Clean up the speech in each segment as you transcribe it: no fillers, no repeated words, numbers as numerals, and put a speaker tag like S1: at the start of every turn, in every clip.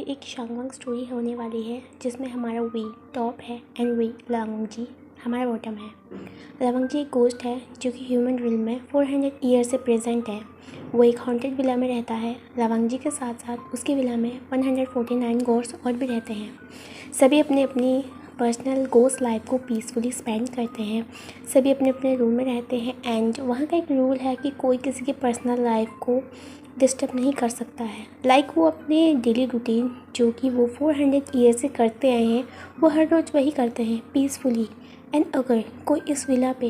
S1: एक शांगवांग स्टोरी होने वाली है जिसमें हमारा वी टॉप है एंड वी लवंग जी हमारा बॉटम है। लवंग जी एक गोस्ट है जो कि ह्यूमन रिल में 400 ईयर से प्रेजेंट है। वो एक हॉन्टेड विला में रहता है। लवंग जी के साथ साथ उसकी विला में 149 गोस्ट और भी रहते हैं। सभी अपनी अपनी पर्सनल गोस्ट लाइफ को पीसफुली स्पेंड करते हैं। सभी अपने अपने रूम में रहते हैं एंड वहाँ का एक रूल है कि कोई किसी की पर्सनल लाइफ को डिस्टर्ब नहीं कर सकता है। वो अपने डेली रूटीन जो कि वो 400 ईयर से करते आए हैं वो हर रोज़ वही करते हैं पीसफुली। एंड अगर कोई इस विला पे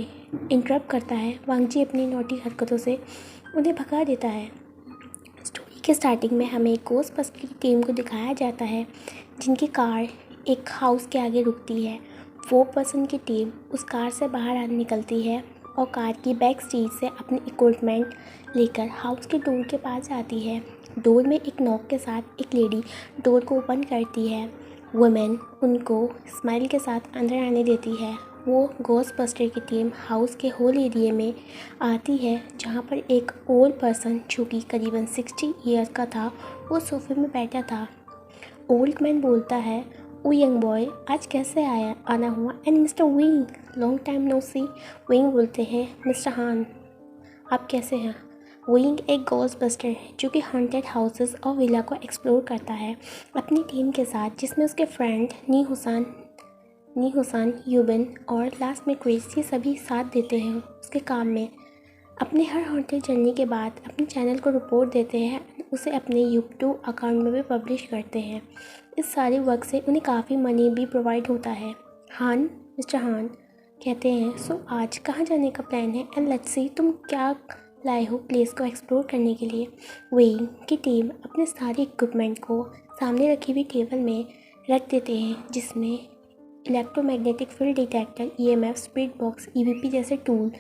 S1: इंटरप्ट करता है वांगजी अपनी नोटी हरकतों से उन्हें भगा देता है। स्टोरी के स्टार्टिंग में हमें एक गोस्टबस्टर की टीम को दिखाया जाता है जिनकी कार एक हाउस के आगे रुकती है। 4 पर्सन की टीम उस कार से बाहर निकलती है और कार की बैक सीट से अपनी इक्विपमेंट लेकर हाउस के डोर के पास आती है। डोर में एक नॉक के साथ एक लेडी डोर को ओपन करती है। वुमेन उनको स्माइल के साथ अंदर आने देती है। वो गोस्टबस्टर की टीम हाउस के होल एरिया में आती है जहाँ पर एक ओल्ड पर्सन जो कि करीबन 60 ईयर्स का था वो सोफे में बैठा था। ओल्ड मैन बोलता है, ओ यंग बॉय आज कैसे आना हुआ? And mister Wing long time no see. Wing बोलते हैं, मिस्टर हान आप कैसे हैं? विंग एक गोस्टबस्टर है जो कि हॉन्टेड हाउसेस और विला को एक्सप्लोर करता है अपनी टीम के साथ, जिसमें उसके फ्रेंड नी हुसान यूबिन और लास्ट में क्रिस ये सभी साथ देते हैं उसके काम में। अपने हर हॉन्टेड जर्नी के बाद अपने चैनल को रिपोर्ट देते हैं, उसे अपने यूट्यूब अकाउंट में भी पब्लिश करते हैं। इस सारे वर्क से उन्हें काफ़ी मनी भी प्रोवाइड होता है। मिस्टर हान कहते हैं, सो आज कहाँ जाने का प्लान है? एंड लेट्स सी तुम क्या लाए हो प्लेस को एक्सप्लोर करने के लिए। वेइंग की टीम अपने सारे इक्विपमेंट को सामने रखी हुई टेबल में रख देते हैं जिसमें electromagnetic field detector, EMF, speed box, EVP जैसे टूल।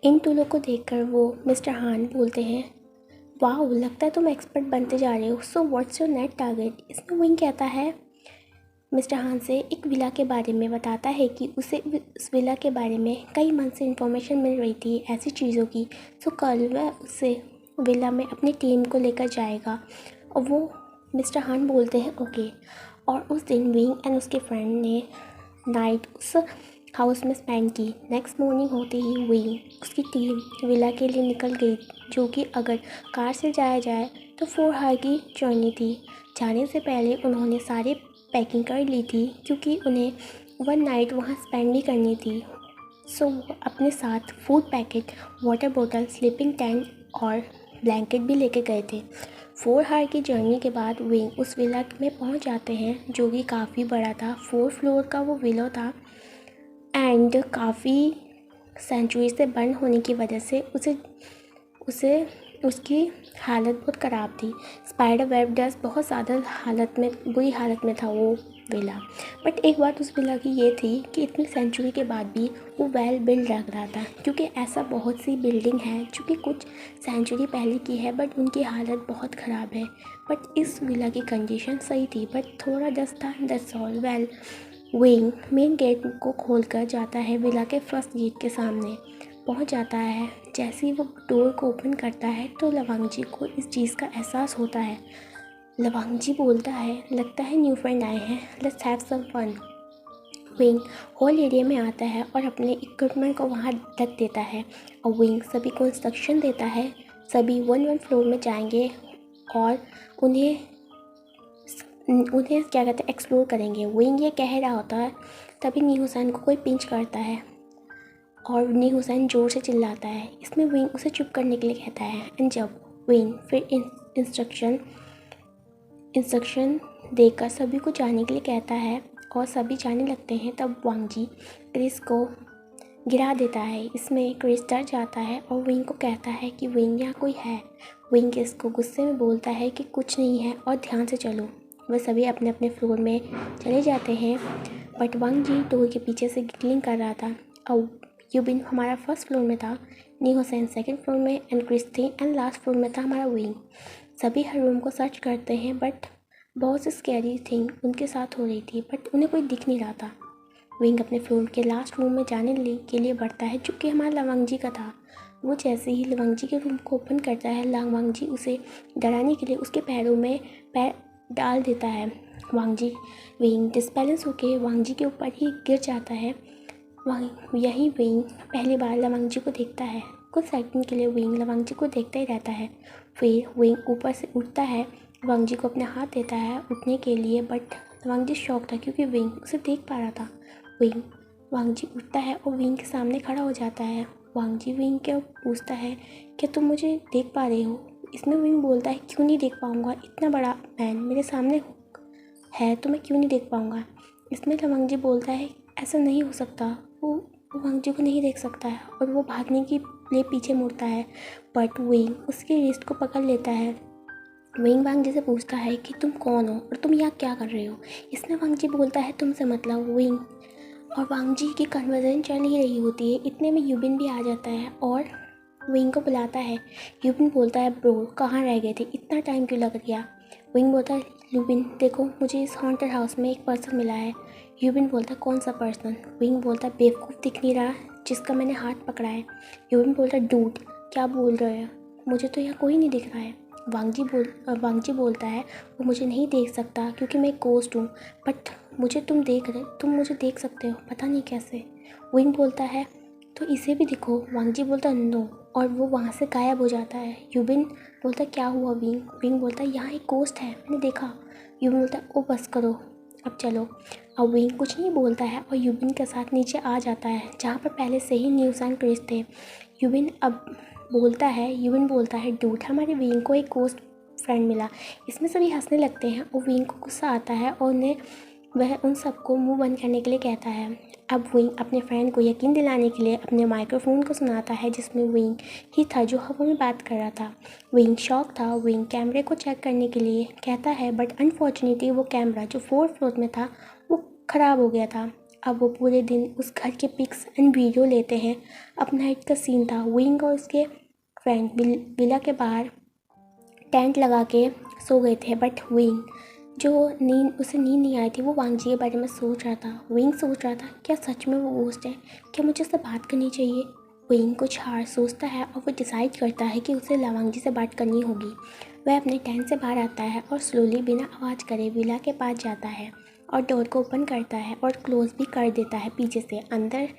S1: इन टूलों को देखकर वो मिस्टर हान बोलते हैं, वाह लगता है तुम एक्सपर्ट बनते जा रहे हो। So what's your net target? इसमें विंग कहता है मिस्टर हान से एक विला के बारे में, बताता है कि उसे उस विला के बारे में कई मंथ से इन्फॉर्मेशन मिल रही थी ऐसी चीज़ों की। सो कल वह उसे विला में अपनी टीम को लेकर जाएगा और वो मिस्टर हान बोलते हैं ओके। और उस दिन विंग एंड उसके फ्रेंड ने नाइट उस हाउस में स्पेंड की। नेक्स्ट मॉर्निंग होते ही विंग उसकी टीम विला के लिए निकल गई जो कि अगर कार से जाया जाए तो 4 आवर की जर्नी थी। जाने से पहले उन्होंने सारे पैकिंग कर ली थी क्योंकि उन्हें 1 नाइट वहाँ स्पेंड भी करनी थी। सो अपने साथ फूड पैकेट, वाटर बोतल, स्लीपिंग टेंट और ब्लैंकेट भी लेके गए थे। 4 आवर की जर्नी के बाद विंग उस विला में पहुंच जाते हैं जो कि काफ़ी बड़ा था। 4 फ्लोर का वो विला था एंड काफ़ी सेंचुरी से बर्न होने की वजह से उसे उसकी हालत बहुत ख़राब थी। स्पाइडर वेब डस्ट बहुत ज़्यादा बुरी हालत में था वो विला। बट एक बात उस विला की ये थी कि इतनी सेंचुरी के बाद भी वो वेल बिल्ड लग रहा था, क्योंकि ऐसा बहुत सी बिल्डिंग है जो कि कुछ सेंचुरी पहले की है बट उनकी हालत बहुत ख़राब है। बट इस विला की कंडीशन सही थी बट थोड़ा डस्ट था, that's all. Well Wing main gate को खोल कर जाता है विला के फर्स्ट गेट के सामने पहुंच जाता है। जैसे ही वो डोर को ओपन करता है तो लवंग जी को इस चीज़ का एहसास होता है। लवंग जी बोलता है, लगता है न्यू फ्रेंड आए हैं, let's have some fun. Wing whole area में आता है और अपने इक्विपमेंट को वहाँ रख देता है और विंग सभी को इंस्ट्रक्शन देता है। सभी 1 फ्लोर में जाएंगे और उन्हें क्या कहते हैं एक्सप्लोर करेंगे। विंग ये कह रहा होता है तभी नी हुसैन को कोई पिंच करता है और नी हुसैन ज़ोर से चिल्लाता है। इसमें विंग उसे चुप करने के लिए कहता है एंड जब विंग फिर इंस्ट्रक्शन देकर सभी को जाने के लिए कहता है और सभी जाने लगते हैं तब वांगजी क्रिस को गिरा देता है। इसमें क्रिस डर जाता है और विंग को कहता है कि विंग यहाँ कोई है। विंग क्रिस को गुस्से में बोलता है कि कुछ नहीं है और ध्यान से चलो। वह सभी अपने अपने फ्लोर में चले जाते हैं बट वांगजी डोर के पीछे से गिगलिंग कर रहा था। और यूबिन हमारा फर्स्ट फ्लोर में था, नी हुसैन सेकंड फ्लोर में एंड क्रिस थी एंड लास्ट फ्लोर में था हमारा विंग। सभी हर रूम को सर्च करते हैं बट बहुत सी स्कैरी थिंग उनके साथ हो रही थी बट उन्हें कोई दिख नहीं रहा था। विंग अपने फ्लोर के लास्ट रूम में जाने के लिए बढ़ता है जो कि हमारा लवंग जी का था। वो जैसे ही लवंग जी के रूम को ओपन करता है लवंग जी उसे डराने के लिए उसके पैरों में डाल देता है। वांग जी विंग डिसबैलेंस होके वांग जी के ऊपर ही गिर जाता है। यही विंग पहली बार लवंग जी को देखता है। कुछ सेकंड के लिए विंग लवंग जी को देखता ही रहता है। फिर विंग ऊपर से उठता है, लवंग जी को अपने हाथ देता है उठने के लिए, बट लवंग जी शॉक था क्योंकि विंग उसे देख पा रहा था। विंग वांग जी उठता है और विंग के सामने खड़ा हो जाता है। वांग जी विंग के पूछता है क्या तुम मुझे देख पा रहे हो? इसमें विंग बोलता है क्यों नहीं देख पाऊँगा, इतना बड़ा मैन मेरे सामने है तो मैं क्यों नहीं देख पाऊँगा। इसमें लवंग जी बोलता है ऐसा नहीं हो सकता, वो वांग जी को नहीं देख सकता है और वो भागने के लिए पीछे मुड़ता है, बट विंग उसके रिस्ट को पकड़ लेता है। विंग वांग जी से पूछता है कि तुम कौन हो और तुम यहाँ क्या कर रहे हो। इसमें वांग जी बोलता है तुमसे मतलब। विंग और वांग जी की कन्वर्सेशन चल ही रही होती है, इतने में यूबिन भी आ जाता है और विंग को बुलाता है। यूबिन बोलता है ब्रो कहाँ रह गए थे, इतना टाइम क्यों लग गया। विंग बोलता है यूबिन देखो मुझे इस हॉन्टेड हाउस में एक पर्सन मिला है। यूबिन बोलता है कौन सा पर्सन? विंग बोलता है बेवकूफ़ दिख नहीं रहा जिसका मैंने हाथ पकड़ा है। यूबिन बोलता है डूड क्या बोल रहे हैं, मुझे तो यहाँ कोई नहीं दिख रहा है। वांग जी बोलता है वो मुझे नहीं देख सकता क्योंकि मैं एक गोस्ट हूँ, बट तुम मुझे देख सकते हो, पता नहीं कैसे। विंग बोलता है तो इसे भी दिखो। वांग जी बोलता है नो और वो वहाँ से गायब हो जाता है। यूबिन बोलता है क्या हुआ विंग? विंग बोलता है यहाँ एक गोस्ट है, मैंने देखा। यूबिन बोलता है ओ बस करो अब चलो। अब विंग कुछ नहीं बोलता है और यूबिन के साथ नीचे आ जाता है जहाँ पर पहले से ही न्यूज़ एंड क्रेज थे। यूबिन बोलता है डूड हमारे विंग को एक गोस्ट फ्रेंड मिला। इसमें सभी हंसने लगते हैं और विंग को गुस्सा आता है और वह उन सबको मुंह बंद करने के लिए कहता है। अब विंग अपने फ्रेंड को यकीन दिलाने के लिए अपने माइक्रोफोन को सुनाता है जिसमें विंग ही था जो हवा में बात कर रहा था। विंग शॉक था। विंग कैमरे को चेक करने के लिए कहता है, बट अनफॉर्चुनेटली वो कैमरा जो 4th फ्लोर में था वो ख़राब हो गया था। अब वो पूरे दिन उस घर के पिक्स एंड वीडियो लेते हैं। अब नाइट का सीन था। विंग और उसके फ्रेंड विला के बाहर टेंट लगा के सो गए थे, बट विंग उसे नींद नहीं आई थी, वो वांग जी के बारे में सोच रहा था। विंग सोच रहा था क्या सच में वो गोस्ट है, क्या मुझे उससे बात करनी चाहिए। विंग कुछ हार सोचता है और वो डिसाइड करता है कि उसे लवंग जी से बात करनी होगी। वह अपने टेंट से बाहर आता है और स्लोली बिना आवाज़ करे विला के पास जाता है और डोर को ओपन करता है और क्लोज भी कर देता है पीछे से। अंदर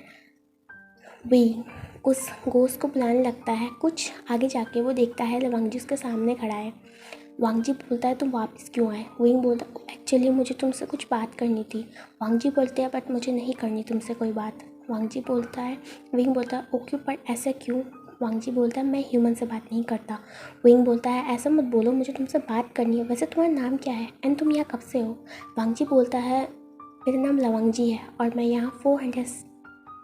S1: विंग उस गोस्ट को बुलाने लगता है। कुछ आगे जाके वो देखता है लवंग जी उसके सामने खड़ा है। वांग जी बोलता है तुम वापस क्यों आए? विंग बोलता है एक्चुअली मुझे तुमसे कुछ बात करनी थी। वांग जी बोलते हैं बट मुझे नहीं करनी तुमसे कोई बात। विंग बोलता है ओके पर ऐसा क्यों? वांग जी बोलता है मैं ह्यूमन से बात नहीं करता। विंग बोलता है ऐसा मत बोलो, मुझे तुमसे बात करनी है। वैसे तुम्हारा नाम क्या है एंड तुम यहाँ कब से हो? वांग जी बोलता है मेरा नाम लवंग जी है और मैं यहाँ 400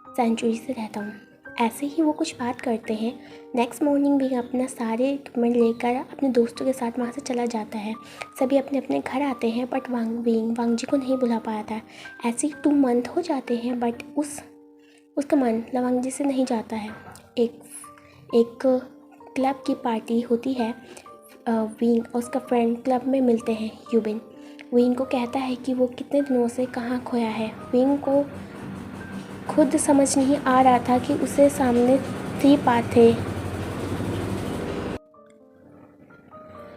S1: सेंचुरी से रहता हूँ। ऐसे ही वो कुछ बात करते हैं। नेक्स्ट मॉर्निंग भी अपना सारे इक्विपमेंट लेकर अपने दोस्तों के साथ वहाँ से चला जाता है। सभी अपने अपने घर आते हैं, बट वांग जी को नहीं बुला पाया था। ऐसे ही 2 मंथ हो जाते हैं, बट उसका मन लवंग जी से नहीं जाता है। एक क्लब की पार्टी होती है। विंग और उसका फ्रेंड क्लब में मिलते हैं। यूबिन विंग को कहता है कि वो कितने दिनों से कहाँ खोया है। विंग को खुद समझ नहीं आ रहा था कि उसे सामने 3 पाथ थे।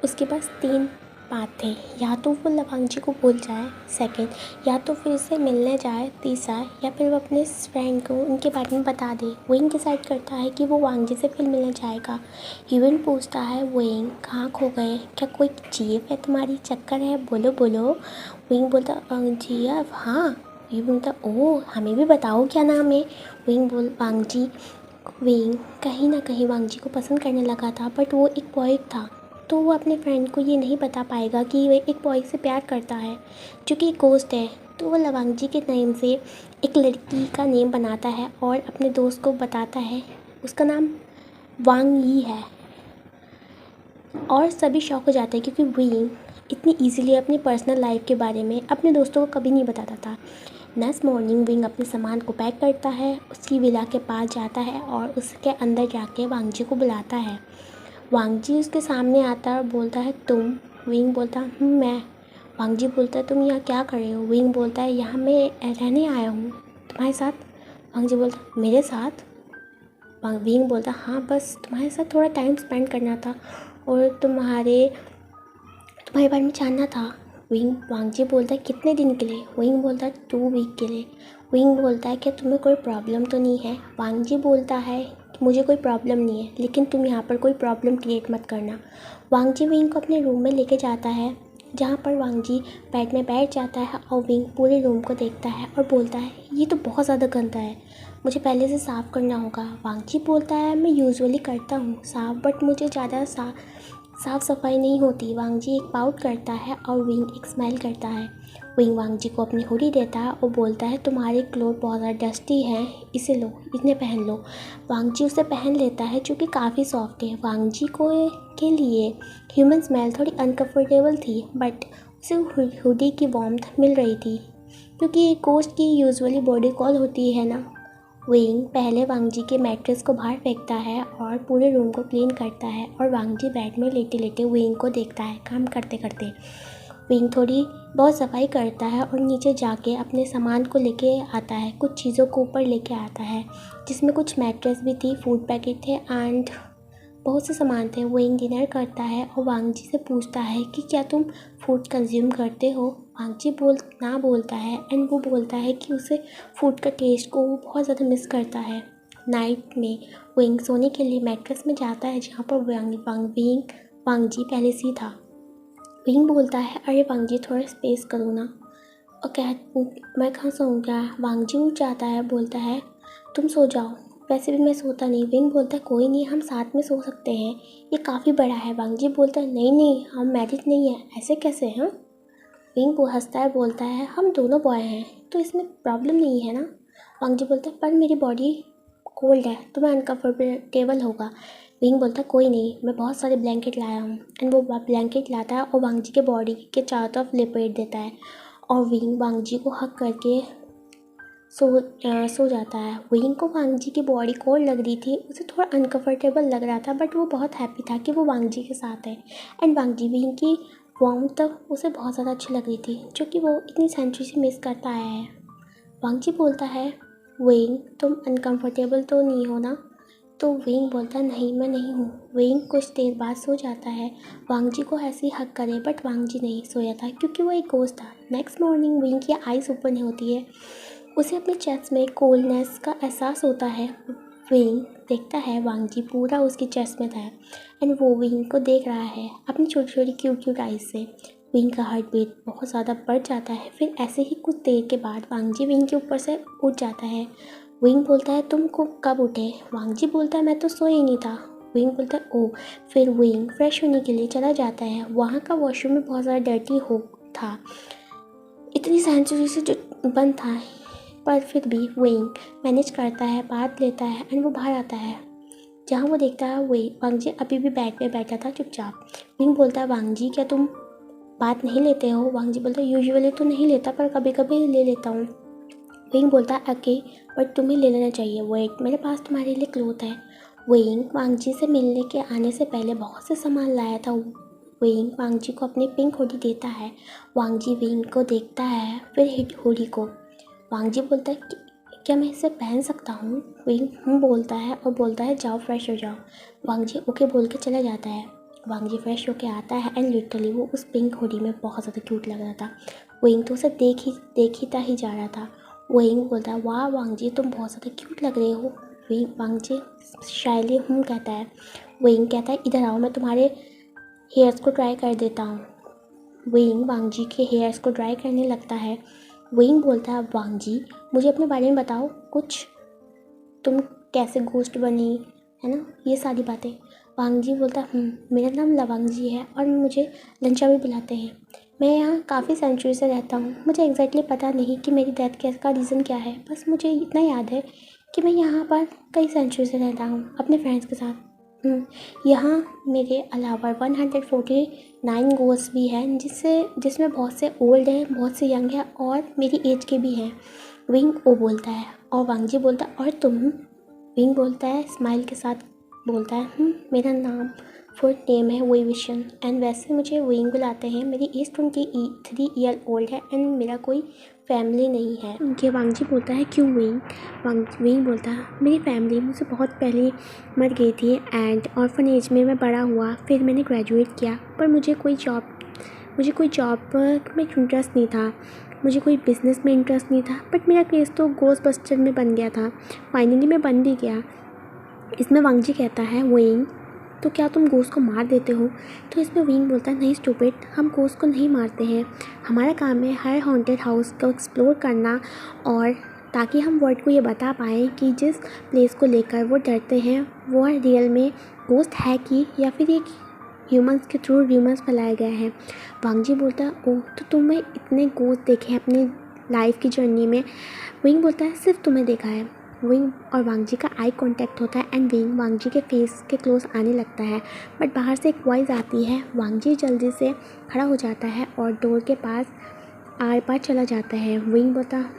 S1: उसके पास 3 पाथ थे, या तो वो लवंग जी को भूल जाए, सेकंड या तो फिर उसे मिलने जाए, तीसरा या फिर वो अपने फ्रेंड को उनके बारे में बता दे। विंग डिसाइड करता है कि वो वांग जी से फिर मिलने जाएगा। यूविन पूछता है विंग कहाँ खो गए, क्या कोई चीफ है तुम्हारी, चक्कर है, बोलो बोलो। विंग बोलता वांग जी अब हाँ। यूविन बोलता ओह हमें भी बताओ क्या नाम है। विंग कहीं ना कहीं वांग जी को पसंद करने लगा था, बट वो एक बॉय था तो वो अपने फ्रेंड को ये नहीं बता पाएगा कि वह एक बॉय से प्यार करता है जो कि एक गोस्ट है। तो वो लवंग जी के नेम से एक लड़की का नेम बनाता है और अपने दोस्त को बताता है उसका नाम वांग यी है। और सभी शॉक हो जाते हैं क्योंकि विंग इतनी इजीली अपनी पर्सनल लाइफ के बारे में अपने दोस्तों को कभी नहीं बताता था। नेक्स्ट मॉर्निंग विंग अपने सामान को पैक करता है, उसकी विला के पास जाता है और उसके अंदर जाके वांग जी को बुलाता है। वांग जी उसके सामने आता है और बोलता है तुम? विंग बोलता मैं। वांग जी बोलता है तुम यहाँ क्या कर रहे हो? विंग बोलता है यहाँ मैं रहने आया हूँ तुम्हारे साथ। वांग जी बोलता मेरे साथ? विंग बोलता हाँ बस तुम्हारे साथ थोड़ा टाइम स्पेंड करना था और तुम्हारे बारे में जानना था। वांगजी बोलता है कितने दिन के लिए? विंग बोलता है 2 वीक के लिए। विंग बोलता है क्या तुम्हें कोई प्रॉब्लम तो नहीं है? वांगजी बोलता है मुझे कोई प्रॉब्लम नहीं है, लेकिन तुम यहाँ पर कोई प्रॉब्लम क्रिएट मत करना। वांगजी विंग को अपने रूम में लेके जाता है, जहाँ पर वांगजी बेड में बैठ जाता है और विंग पूरे रूम को देखता है और बोलता है ये तो बहुत ज़्यादा गंदा है, मुझे पहले से साफ़ करना होगा। वांगजी बोलता है मैं यूजुअली करता हूँ साफ़, बट मुझे ज़्यादा साफ़ सफाई नहीं होती। वांगजी एक पाउट करता है और विंग एक स्माइल करता है। विंग वांगजी को अपनी हुडी देता है और बोलता है तुम्हारे क्लोथ बहुत ज़्यादा डस्टी हैं, इसे लो, इतने पहन लो। वांगजी उसे पहन लेता है जो कि काफ़ी सॉफ्ट है। वांगजी को के लिए ह्यूमन स्मेल थोड़ी अनकम्फर्टेबल थी, बट उसे हुडी की वार्मथ मिल रही थी, क्योंकि गोश्त की यूजुअली बॉडी कॉल होती है ना। विंग पहले वांगजी के मैट्रेस को बाहर फेंकता है और पूरे रूम को क्लीन करता है, और वांगजी बेड में लेटे लेटे विंग को देखता है काम करते करते। विंग थोड़ी बहुत सफाई करता है और नीचे जाके अपने सामान को लेके आता है, कुछ चीज़ों को ऊपर लेके आता है, जिसमें कुछ मैट्रेस भी थी, फूड पैकेट थे एंड बहुत से सामान थे। विंग डिनर करता है और वांगजी से पूछता है कि क्या तुम फूड कंज्यूम करते हो? वांगजी बोलता है एंड वो बोलता है कि उसे फूड का टेस्ट को वो बहुत ज़्यादा मिस करता है। नाइट में विंग सोने के लिए मैट्रेस में जाता है, जहाँ पर वांगजी पहले से ही था। विंग बोलता है अरे वांगजी थोड़ा स्पेस करो ना, और मैं कहाँ सोऊंगा? वांगजी उठ जाता है, बोलता है तुम सो जाओ, वैसे भी मैं सोता नहीं। विंग बोलता है कोई नहीं, हम साथ में सो सकते हैं, ये काफ़ी बड़ा है। वांगजी बोलता है नहीं हम मैरिड नहीं है, ऐसे कैसे हैं? विंग वो हंसता है, बोलता है हम दोनों बॉय हैं तो इसमें प्रॉब्लम नहीं है ना। वांगजी बोलता है पर मेरी बॉडी कोल्ड है, तुम्हें अनकम्फर्टेबल होगा। विंग बोलता है कोई नहीं, मैं बहुत सारे ब्लैंकेट लाया हूँ। एंड वो ब्लैंकेट लाता है और वांगजी के बॉडी के चारों तरफ लपेट देता है, और विंग वांगजी को हक करके सो जाता है। विंग को वांगजी की बॉडी कोल्ड लग रही थी, उसे थोड़ा अनकम्फर्टेबल लग रहा था, बट वो बहुत हैप्पी था कि वो वांगजी के साथ है। एंड वांगजी विंग की वार्मथ तक उसे बहुत ज़्यादा अच्छी लग रही थी, जो कि वो इतनी सेंचुरी से मिस करता आया है। वांगजी बोलता है विंग तुम अनकम्फर्टेबल तो नहीं हो ना? तो विंग बोलता है नहीं मैं नहीं हूँ। विंग कुछ देर बाद सो जाता है, वांगजी को ऐसे ही हक करे, बट वांगजी नहीं सोया था क्योंकि वो एक गोश्त था। नेक्स्ट मॉर्निंग विंग की आइज़ ओपन होती है, उसे अपने चेस्ट में कोल्डनेस का एहसास होता है। विंग देखता है वांगजी पूरा उसकी चेस्ट में था, एंड वो विंग को देख रहा है अपनी छोटी छोटी क्यूट आइज से। विंग का हार्ट बीट बहुत ज़्यादा बढ़ जाता है। फिर ऐसे ही कुछ देर के बाद वांगजी विंग के ऊपर से उठ जाता है। विंग बोलता है तुम को कब उठे? वांगजी बोलता है मैं तो सोया ही नहीं था। विंग बोलता है ओह। फिर विंग फ्रेश होने के लिए चला जाता है। वहाँ का वॉशरूम में बहुत ज़्यादा डर्टी हो था, इतनी सेंचुरी से जो बंद था, पर फिर भी विंग मैनेज करता है, बात लेता है एंड वो बाहर आता है, जहाँ वो देखता है वांगजी अभी भी बेड पे बैठा था चुपचाप। विंग बोलता है वांगजी क्या तुम बात नहीं लेते हो? वांगजी बोलता है यूजुअली तो नहीं लेता, पर कभी कभी ले लेता हूँ। विंग बोलता है ओके, बट तुम्हें ले लेना चाहिए, वेट मेरे पास तुम्हारे लिए क्लोथ है। विंग वांगजी से मिलने के आने से पहले बहुत से सामान लाया था। विंग वांगजी को अपनी पिंक हुडी देता है। वांगजी विंग को देखता है, फिर हुडी को। वांगजी बोलता है क्या मैं इसे पहन सकता हूँ? विंग बोलता है और बोलता है जाओ फ्रेश हो जाओ। वांगजी ओके बोल के चला जाता है। वांगजी फ्रेश होके आता है एंड लिटरली वो उस पिंक हुडी में बहुत ज़्यादा क्यूट लग रहा था। विंग तो उसे देखता ही जा रहा था। विंग बोलता है वाह वांगजी तुम बहुत ज़्यादा क्यूट लग रहे हो। वांगजी शायली कहता है। विंग कहता है इधर आओ, मैं तुम्हारे हेयर्स को ड्राई कर देता हूँ। विंग वांगजी के हेयर्स को ड्राई करने लगता है। विंग बोलता है वांगजी मुझे अपने बारे में बताओ कुछ, तुम कैसे गोश्त बनी, है ना, ये सारी बातें। वांगजी बोलता है मेरा नाम लवांगजी है और मुझे लंचा भी बुलाते हैं। मैं यहाँ काफ़ी सेंचुरी से रहता हूँ, मुझे एग्जैक्टली पता नहीं कि मेरी डेथ का रीज़न क्या है, बस मुझे इतना याद है कि मैं यहाँ पर कई सेंचुरी से रहता हूँ अपने फ्रेंड्स के साथ। यहाँ मेरे अलावा 149 गोस्ट भी हैं, जिसमें बहुत से ओल्ड हैं, बहुत से यंग हैं और मेरी एज के भी हैं। विंग ओ बोलता है और वांगजी बोलता है और तुम? विंग बोलता है स्माइल के साथ बोलता है मेरा नाम फुल नेम है वही विशन, एंड वैसे मुझे विंग बुलाते हैं। मेरी एज 23 ईयर ओल्ड है एंड मेरा कोई फैमिली नहीं है। उनके वांगजी बोलता है क्यों विंग बोलता है मेरी फैमिली मुझसे बहुत पहले मर गई थी एंड ऑर्फनेज में मैं बड़ा हुआ, फिर मैंने ग्रेजुएट किया, पर मुझे कोई जॉब मुझे कोई जॉब में इंटरेस्ट नहीं था, मुझे कोई बिज़नेस में इंटरेस्ट नहीं था, बट मेरा केस तो घोस्टबस्टर में बन गया था। फाइनली मैं बन भी गया। इसमें वांग जी कहता है वेइंग, तो क्या तुम घोस्ट को मार देते हो? तो इसमें वेइंग बोलता है नहीं स्टूपिड, हम घोस्ट को नहीं मारते हैं। हमारा काम है हर हॉन्टेड हाउस को एक्सप्लोर करना, और ताकि हम वर्ल्ड को ये बता पाएँ कि जिस प्लेस को लेकर वो डरते हैं वो रियल में घोस्ट है कि या फिर एक ह्यूमंस के थ्रू र्यूमर्स फैलाए गए हैं। वांग जी बोलता है ओह, तो तुमने इतने घोस्ट देखे हैं अपनी लाइफ की जर्नी में? विंग बोलता है सिर्फ तुम्हें देखा है। विंग और वांग जी का आई कांटेक्ट होता है एंड विंग वांग जी के फेस के क्लोज आने लगता है, बट बाहर से एक वॉइस आती है। वांग जी जल्दी से खड़ा हो जाता है और डोर के पास आर पार चला जाता है। विंग बोलता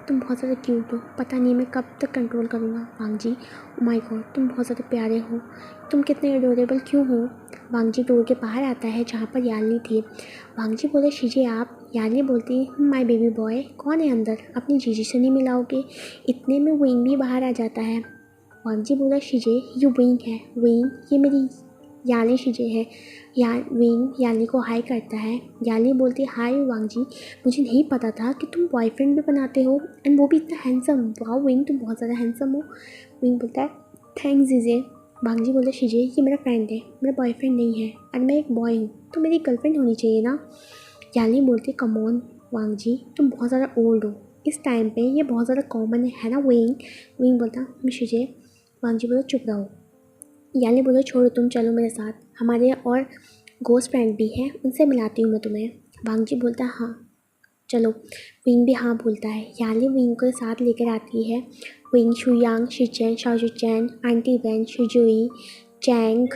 S1: तुम बहुत ज़्यादा क्यूट हो, पता नहीं मैं कब तक कंट्रोल करूँगा। वांग जी ओ माय गॉड, तुम बहुत ज़्यादा प्यारे हो, तुम कितने एडोरेबल क्यों हो? वांग जी डोर के बाहर आता है जहाँ पर यालनी थी। वांग जी बोले शीजे आप? यालनी बोलती माय बेबी बॉय, कौन है अंदर? अपनी जीजी से नहीं मिलाओगे? इतने में विंग भी बाहर आ जाता है। वांग जी बोला शीजे ये विंग है। विंग ये मेरी यालनी शीजे है। विंग यालनी को हाई करता है। यालनी बोलती हाय वांग जी, मुझे नहीं पता था कि तुम बॉयफ्रेंड भी बनाते हो, एंड वो भी इतना हैंडसम। वाओ विंग, तुम बहुत ज़्यादा हैंडसम हो। विंग बोलता है थैंक्स जीजे। वांग जी बोलते शीजे ये मेरा फ्रेंड है, मेरा बॉयफ्रेंड नहीं है, और मैं एक बॉय हूँ, तो मेरी गर्लफ्रेंड होनी चाहिए ना। यालनी बोलती कम ऑन वांग जी, तुम बहुत ज़्यादा ओल्ड हो, इस टाइम पे ये बहुत ज़्यादा कॉमन है ना विंग? विंग बोलता शीजे। वांग जी बोला चुप रहो। यालनी बोलो छोड़ो, तुम चलो मेरे साथ, हमारे और घोस्ट फ्रेंड भी हैं, उनसे मिलाती हूँ मैं तुम्हें। वांग जी बोलता है हाँ चलो। विंग भी हाँ बोलता है। याली विंग को साथ लेकर आती है। विंग शुयांग, शिचेन, शाओजुचैन, आंटी वेन, शुजुई, चैंग,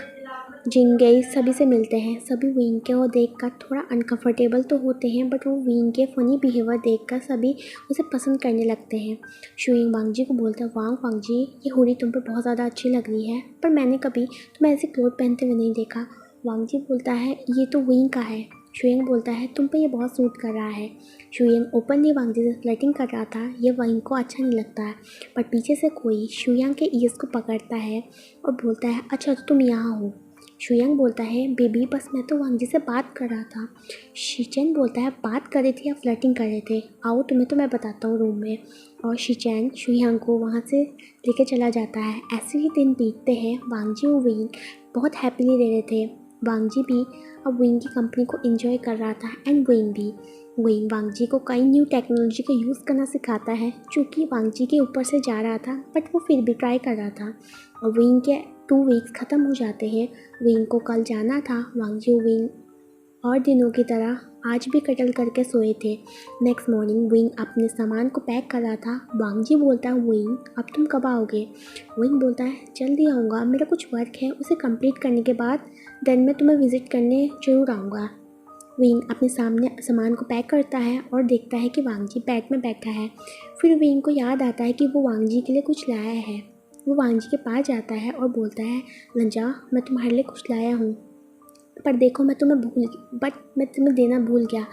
S1: जिंगई सभी से मिलते हैं। सभी विंग के वो देखकर थोड़ा अनकंफर्टेबल तो होते हैं, बट वो विंग के फ़नी बिहेवियर देखकर सभी उसे पसंद करने लगते हैं। शुइंग वांग जी को बोलता है वांग जी ये हुडी तुम पर बहुत ज़्यादा अच्छी लग रही है, पर मैंने कभी तुम्हें ऐसे क्लोथ पहनते हुए नहीं देखा। वांग जी बोलता है ये तो विंग का है। शुइंग बोलता है तुम पे ये बहुत सूट कर रहा है। शुइंग ओपनली वांग जी से फ्लर्टिंग कर रहा था, ये विंग को अच्छा नहीं लगता है, पर पीछे से कोई शुयांग के ईयर्स को पकड़ता है और बोलता है अच्छा तो तुम यहाँ हो। शुयांग बोलता है बेबी बस मैं तो वांग जी से बात कर रहा था। शिचैन बोलता है बात कर रहे थे या फ्लर्टिंग कर रहे थे? आओ तुम्हें तो मैं बताता हूँ रूम में। और शिचैन शुयांग को वहाँ से लेके चला जाता है। ऐसे ही दिन बीतते हैं। वांग जी और विंग बहुत हैप्पीली रह रहे थे। वांग जी भी अब विंग की कंपनी को एंजॉय कर रहा था, एंड विंग भी। विंग वांग जी को कई न्यू टेक्नोलॉजी का यूज़ करना सिखाता है, जो कि वांग जी के ऊपर से जा रहा था, बट वो फिर भी ट्राई कर रहा था। और विंग के 2 वीक्स ख़त्म हो जाते हैं। विंग को कल जाना था। वांग जी विंग और दिनों की तरह आज भी कटल करके सोए थे। नेक्स्ट मॉर्निंग विंग अपने सामान को पैक कर रहा था। वांग जी बोलता है विंग अब तुम कब आओगे? विंग बोलता है जल्दी आऊँगा, मेरा कुछ वर्क है, उसे कंप्लीट करने के बाद देन मैं तुम्हें विज़िट करने ज़रूर आऊँगा। विंग अपने सामने सामान को पैक करता है और देखता है कि वांग जी बेड में बैठा है। फिर विंग को याद आता है कि वो वांग जी के लिए कुछ लाया है। वो वांग जी के पास जाता है और बोलता है लंजा मैं तुम्हारे लिए कुछ लाया हूँ, पर देखो मैं तुम्हें देना भूल गया।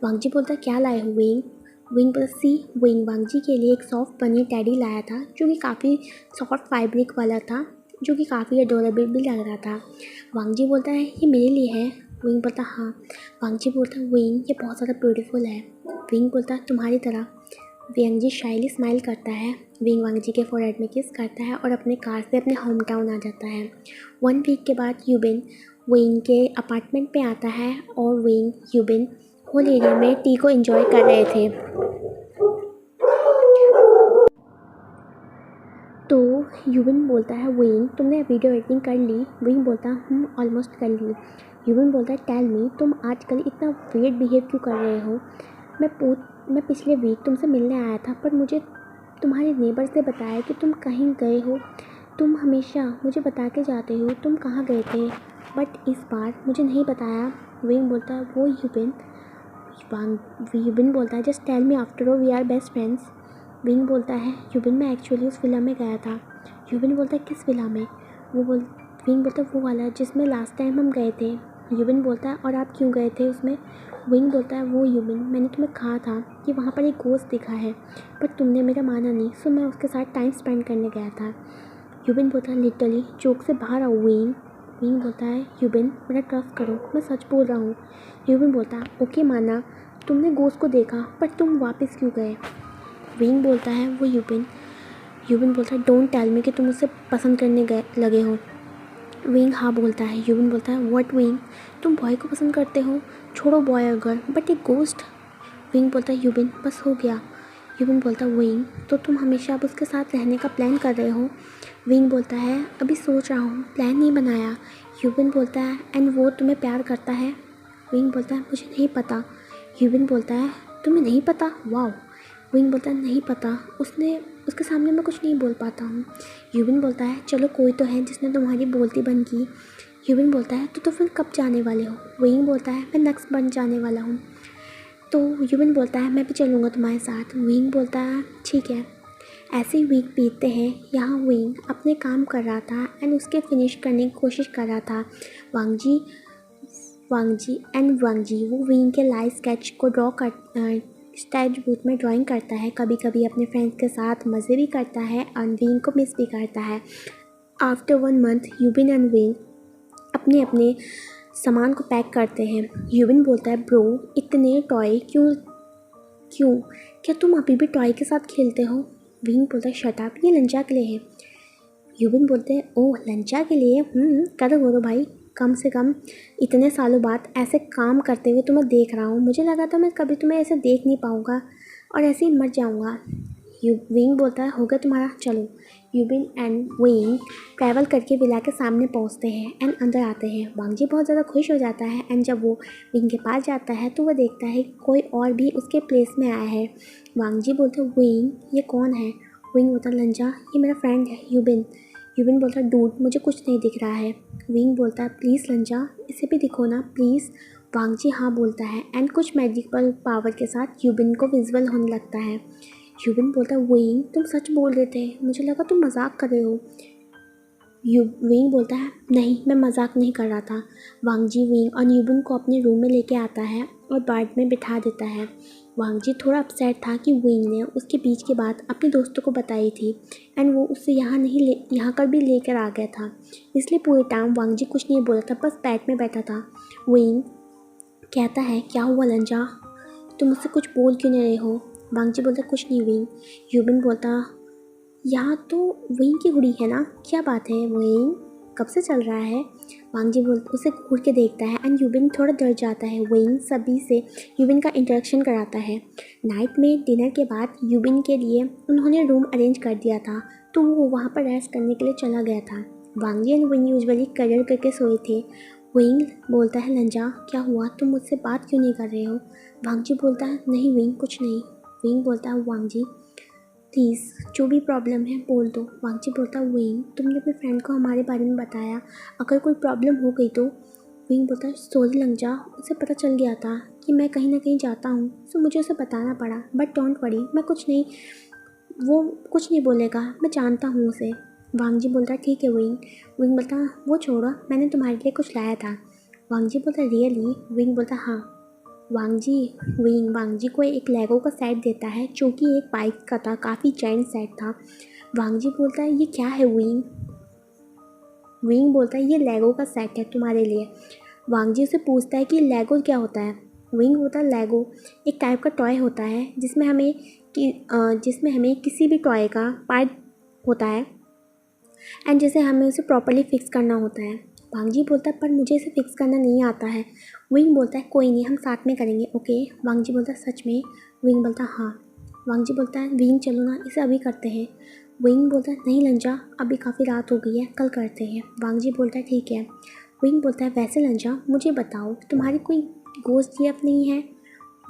S1: वांग जी बोलता क्या लाए हो विंग? विंग बोलता सी। विंग वांग जी के लिए एक सॉफ्ट बनी टेडी लाया था, जो कि काफ़ी सॉफ्ट फैब्रिक वाला था, जो कि काफ़ी अडोरेबल भी लग रहा था। वांग जी बोलता है ये मेरे लिए है। विंग बोलता हाँ। वांग जी बोलता विंग ये बहुत ज़्यादा ब्यूटीफुल है। विंग बोलता तुम्हारी तरह। वांग जी शाइली स्माइल करता है। विंग वांग जी के फोरहेड में किस करता है और अपने कार से अपने होम टाउन आ जाता है। 1 वीक के बाद यूबिन विंग के अपार्टमेंट पे आता है, और विंग यूबिन होल एरिया में टी को एंजॉय कर रहे थे। तो यूबिन बोलता है विंग तुमने वीडियो एडिटिंग कर ली? विंग बोलता ऑलमोस्ट कर ली। यूबिन बोलता है टेल मी तुम आजकल इतना वियर्ड बिहेव क्यों कर रहे हो? मैं पिछले वीक तुमसे मिलने आया था, पर मुझे तुम्हारे नेबर से बताया कि तुम कहीं गए हो। तुम हमेशा मुझे बता के जाते हो तुम कहाँ गए थे, बट इस बार मुझे नहीं बताया। विंग बोलता है वो यूबिन बोलता है just tell me after all we are best friends. Wing बोलता है यूबिन मैं एक्चुअली उस विला में गया था। यूबिन बोलता है किस विला में? विंग बोलता है वो वाला जिसमें लास्ट टाइम हम गए थे। यूबिन बोलता है और आप क्यों गए थे उसमें? विंग बोलता है वो यूबिन मैंने तुम्हें कहा था कि वहाँ पर एक घोस्ट दिखा है, पर तुमने मेरा माना नहीं, सो मैं उसके साथ टाइम स्पेंड करने गया था। यूबिन बोलता है लिटरली जोक से बाहर आओ विंग। विंग बोलता है यूबिन मेरा ट्रस्ट करो, मैं सच बोल रहा हूँ। यूबिन बोलता है ओके माना, तुमने गोस्ट को देखा पर तुम वापस क्यों गए? विंग बोलता है वो यूबिन बोलता है डोंट टेल मी कि तुम मुझसे पसंद करने लगे हो। विंग हाँ बोलता है। यूबिन बोलता है व्हाट विंग, तुम बॉय को पसंद करते हो? छोड़ो बॉय और गर्ल, बट एक गोस्ट। विंग बोलता है यूबिन बस हो गया। यूबिन बोलता है विंग तो तुम हमेशा अब उसके साथ रहने का प्लान कर रहे हो? विंग बोलता है अभी सोच रहा हूँ, प्लान नहीं बनाया। यूबिन बोलता है एंड वो तुम्हें प्यार करता है? विंग बोलता है मुझे नहीं पता। यूबिन बोलता है तुम्हें नहीं पता? वाओ। विंग बोलता है नहीं पता, उसके सामने मैं कुछ नहीं बोल पाता हूँ। यूबिन बोलता है चलो कोई तो है जिसने तुम्हारी बोलती बंद की। यूबिन बोलता है तो फिर कब जाने वाले हो? विंग बोलता है मैं नेक्स्ट मंथ जाने वाला हूँ। तो यूबिन बोलता है मैं भी चलूँगा तुम्हारे साथ। विंग बोलता है ठीक है। ऐसे ही वीक बीतते हैं। यहाँ विंग अपने काम कर रहा था एंड उसके फिनिश करने की कोशिश कर रहा था। वांगजी वो विंग के लाइव स्केच को स्केच बुक में ड्राइंग करता है। कभी कभी अपने फ्रेंड्स के साथ मज़े भी करता है और विंग को मिस भी करता है। आफ्टर 1 मंथ यूबिन एंड विंग अपने अपने सामान को पैक करते हैं। यूबिन बोलता है ब्रो इतने टॉय क्यों क्या तुम अभी भी टॉय के साथ खेलते हो? विंग बोलता है शट अप, ये लंचा के लिए है। यूबिन बोलते हैं ओह लंचा के लिए, करो भाई, कम से कम इतने सालों बाद ऐसे काम करते हुए तुम्हें देख रहा हूँ। मुझे लगा था मैं कभी तुम्हें ऐसे देख नहीं पाऊँगा और ऐसे ही मर जाऊँगा। विंग बोलता है हो गया तुम्हारा, चलो। यूबिन एंड विंग ट्रैवल करके विला के सामने पहुंचते हैं एंड अंदर आते हैं। वांगजी बहुत ज़्यादा खुश हो जाता है एंड जब वो विंग के पास जाता है तो वो देखता है कोई और भी उसके प्लेस में आया है। वांगजी बोलते हैं विंग ये कौन है? विंग बोलता है लंजा ये मेरा फ्रेंड है यूबिन। यूबिन बोलता है डूड मुझे कुछ नहीं दिख रहा है। विंग बोलता है प्लीज़ लंजा इसे भी दिखो ना प्लीज़। वांगजी हाँ बोलता है एंड कुछ मैजिकल पावर के साथ यूबिन को विजुअल होने लगता है। यूबिन बोलता है विंग तुम सच बोल रहे थे, मुझे लगा तुम मजाक कर रहे हो। विंग बोलता है नहीं मैं मजाक नहीं कर रहा था। वांगजी विंग और यूबिन को अपने रूम में लेके आता है और बेड में बिठा देता है। वांगजी थोड़ा अपसेट था कि विंग ने उसके बीच की बात अपने दोस्तों को बताई थी एंड वो उससे यहाँ कर भी लेकर आ गया था, इसलिए पूरे टाइम वांगजी कुछ नहीं बोला था, बस बेड में बैठा था। विंग कहता है क्या हुआ लंजा, तुम मुझसे कुछ बोल क्यों नहीं रहे हो? वांगजी बोलता कुछ नहीं विंग। यूबिन बोलता यहाँ तो विंग की गुड़ी है ना, क्या बात है विंग कब से चल रहा है? वांगजी बोलता उसे घूर के देखता है एंड यूबिन थोड़ा डर जाता है। विंग सभी से यूबिन का इंटरेक्शन कराता है। नाइट में डिनर के बाद यूबिन के लिए उन्होंने रूम अरेंज कर दिया था तो वो वहाँ पर रेस्ट करने के लिए चला गया था। वांगजी एंड विंग यूजुअली करियर करके सोए थे। विंग बोलता है लंजा क्या हुआ, तुम मुझसे बात क्यों नहीं कर रहे हो? वांगजी बोलता है नहीं विंग कुछ नहीं। विंग बोलता है वांगजी प्लीज़ जो भी प्रॉब्लम है बोल दो। वांगजी बोलता है विंग तुमने अपने फ्रेंड को हमारे बारे में बताया, अगर कोई प्रॉब्लम हो गई तो? विंग बोलता है सॉरी लंजा, उसे पता चल गया था कि मैं कहीं ना कहीं जाता हूँ तो मुझे उसे बताना पड़ा, बट डोंट वरी मैं वो कुछ नहीं बोलेगा, मैं जानता हूँ उसे। वांगजी बोलता है ठीक है विंग। विंग बोलता है वो छोड़ो, मैंने तुम्हारे लिए कुछ लाया था। वांगजी बोलता है रियली? विंग बोलता है हाँ। वांगजी को एक लेगो का सेट देता है जो कि एक बाइक का था, काफ़ी जायंट सेट था। वांगजी बोलता है ये क्या है विंग? विंग बोलता है ये लेगो का सेट है तुम्हारे लिए। वांगजी से पूछता है कि लेगो क्या होता है? विंग बोलता है लेगो एक टाइप का टॉय होता है जिसमें हमें किसी भी टॉय का पार्ट होता है एंड जैसे हमें उसे प्रॉपर्ली फिक्स करना होता है। वांगजी बोलता है पर मुझे इसे फिक्स करना नहीं आता है। विंग बोलता है कोई नहीं हम साथ में करेंगे ओके। वांगजी बोलता है सच में? विंग बोलता है हाँ। वांगजी बोलता है विंग चलो ना इसे अभी करते हैं। विंग बोलता है नहीं लंजा अभी काफ़ी रात हो गई है, कल करते हैं। वांगजी बोलता है ठीक है। विंग बोलता है वैसे लंजा मुझे बताओ तुम्हारी कोई गोश्त जीएफ नहीं है?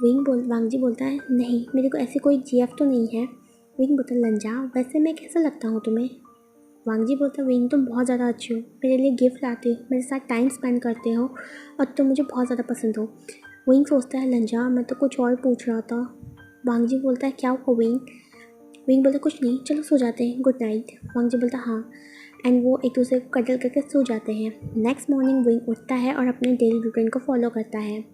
S1: वांगजी बोलता है नहीं मेरे को ऐसी कोई जीएफ तो नहीं है। विंग बोलता है लंजा वैसे मैं कैसा लगता हूँ तुम्हें? वांगजी बोलता है विंग तुम बहुत ज़्यादा अच्छी हो, मेरे लिए गिफ्ट लाते हो, मेरे साथ टाइम स्पेंड करते हो और तुम मुझे बहुत ज़्यादा पसंद हो। विंग सोचता है लंजा मैं तो कुछ और पूछ रहा था। वांगजी बोलता है क्या हुआ विंग? विंग बोलता कुछ नहीं चलो सो जाते हैं, गुड नाइट। वांगजी बोलता हाँ एंड वो एक दूसरे को कटल करके सो जाते हैं। नेक्स्ट मॉर्निंग विंग उठता है और अपने डेली रूटीन को फॉलो करता है।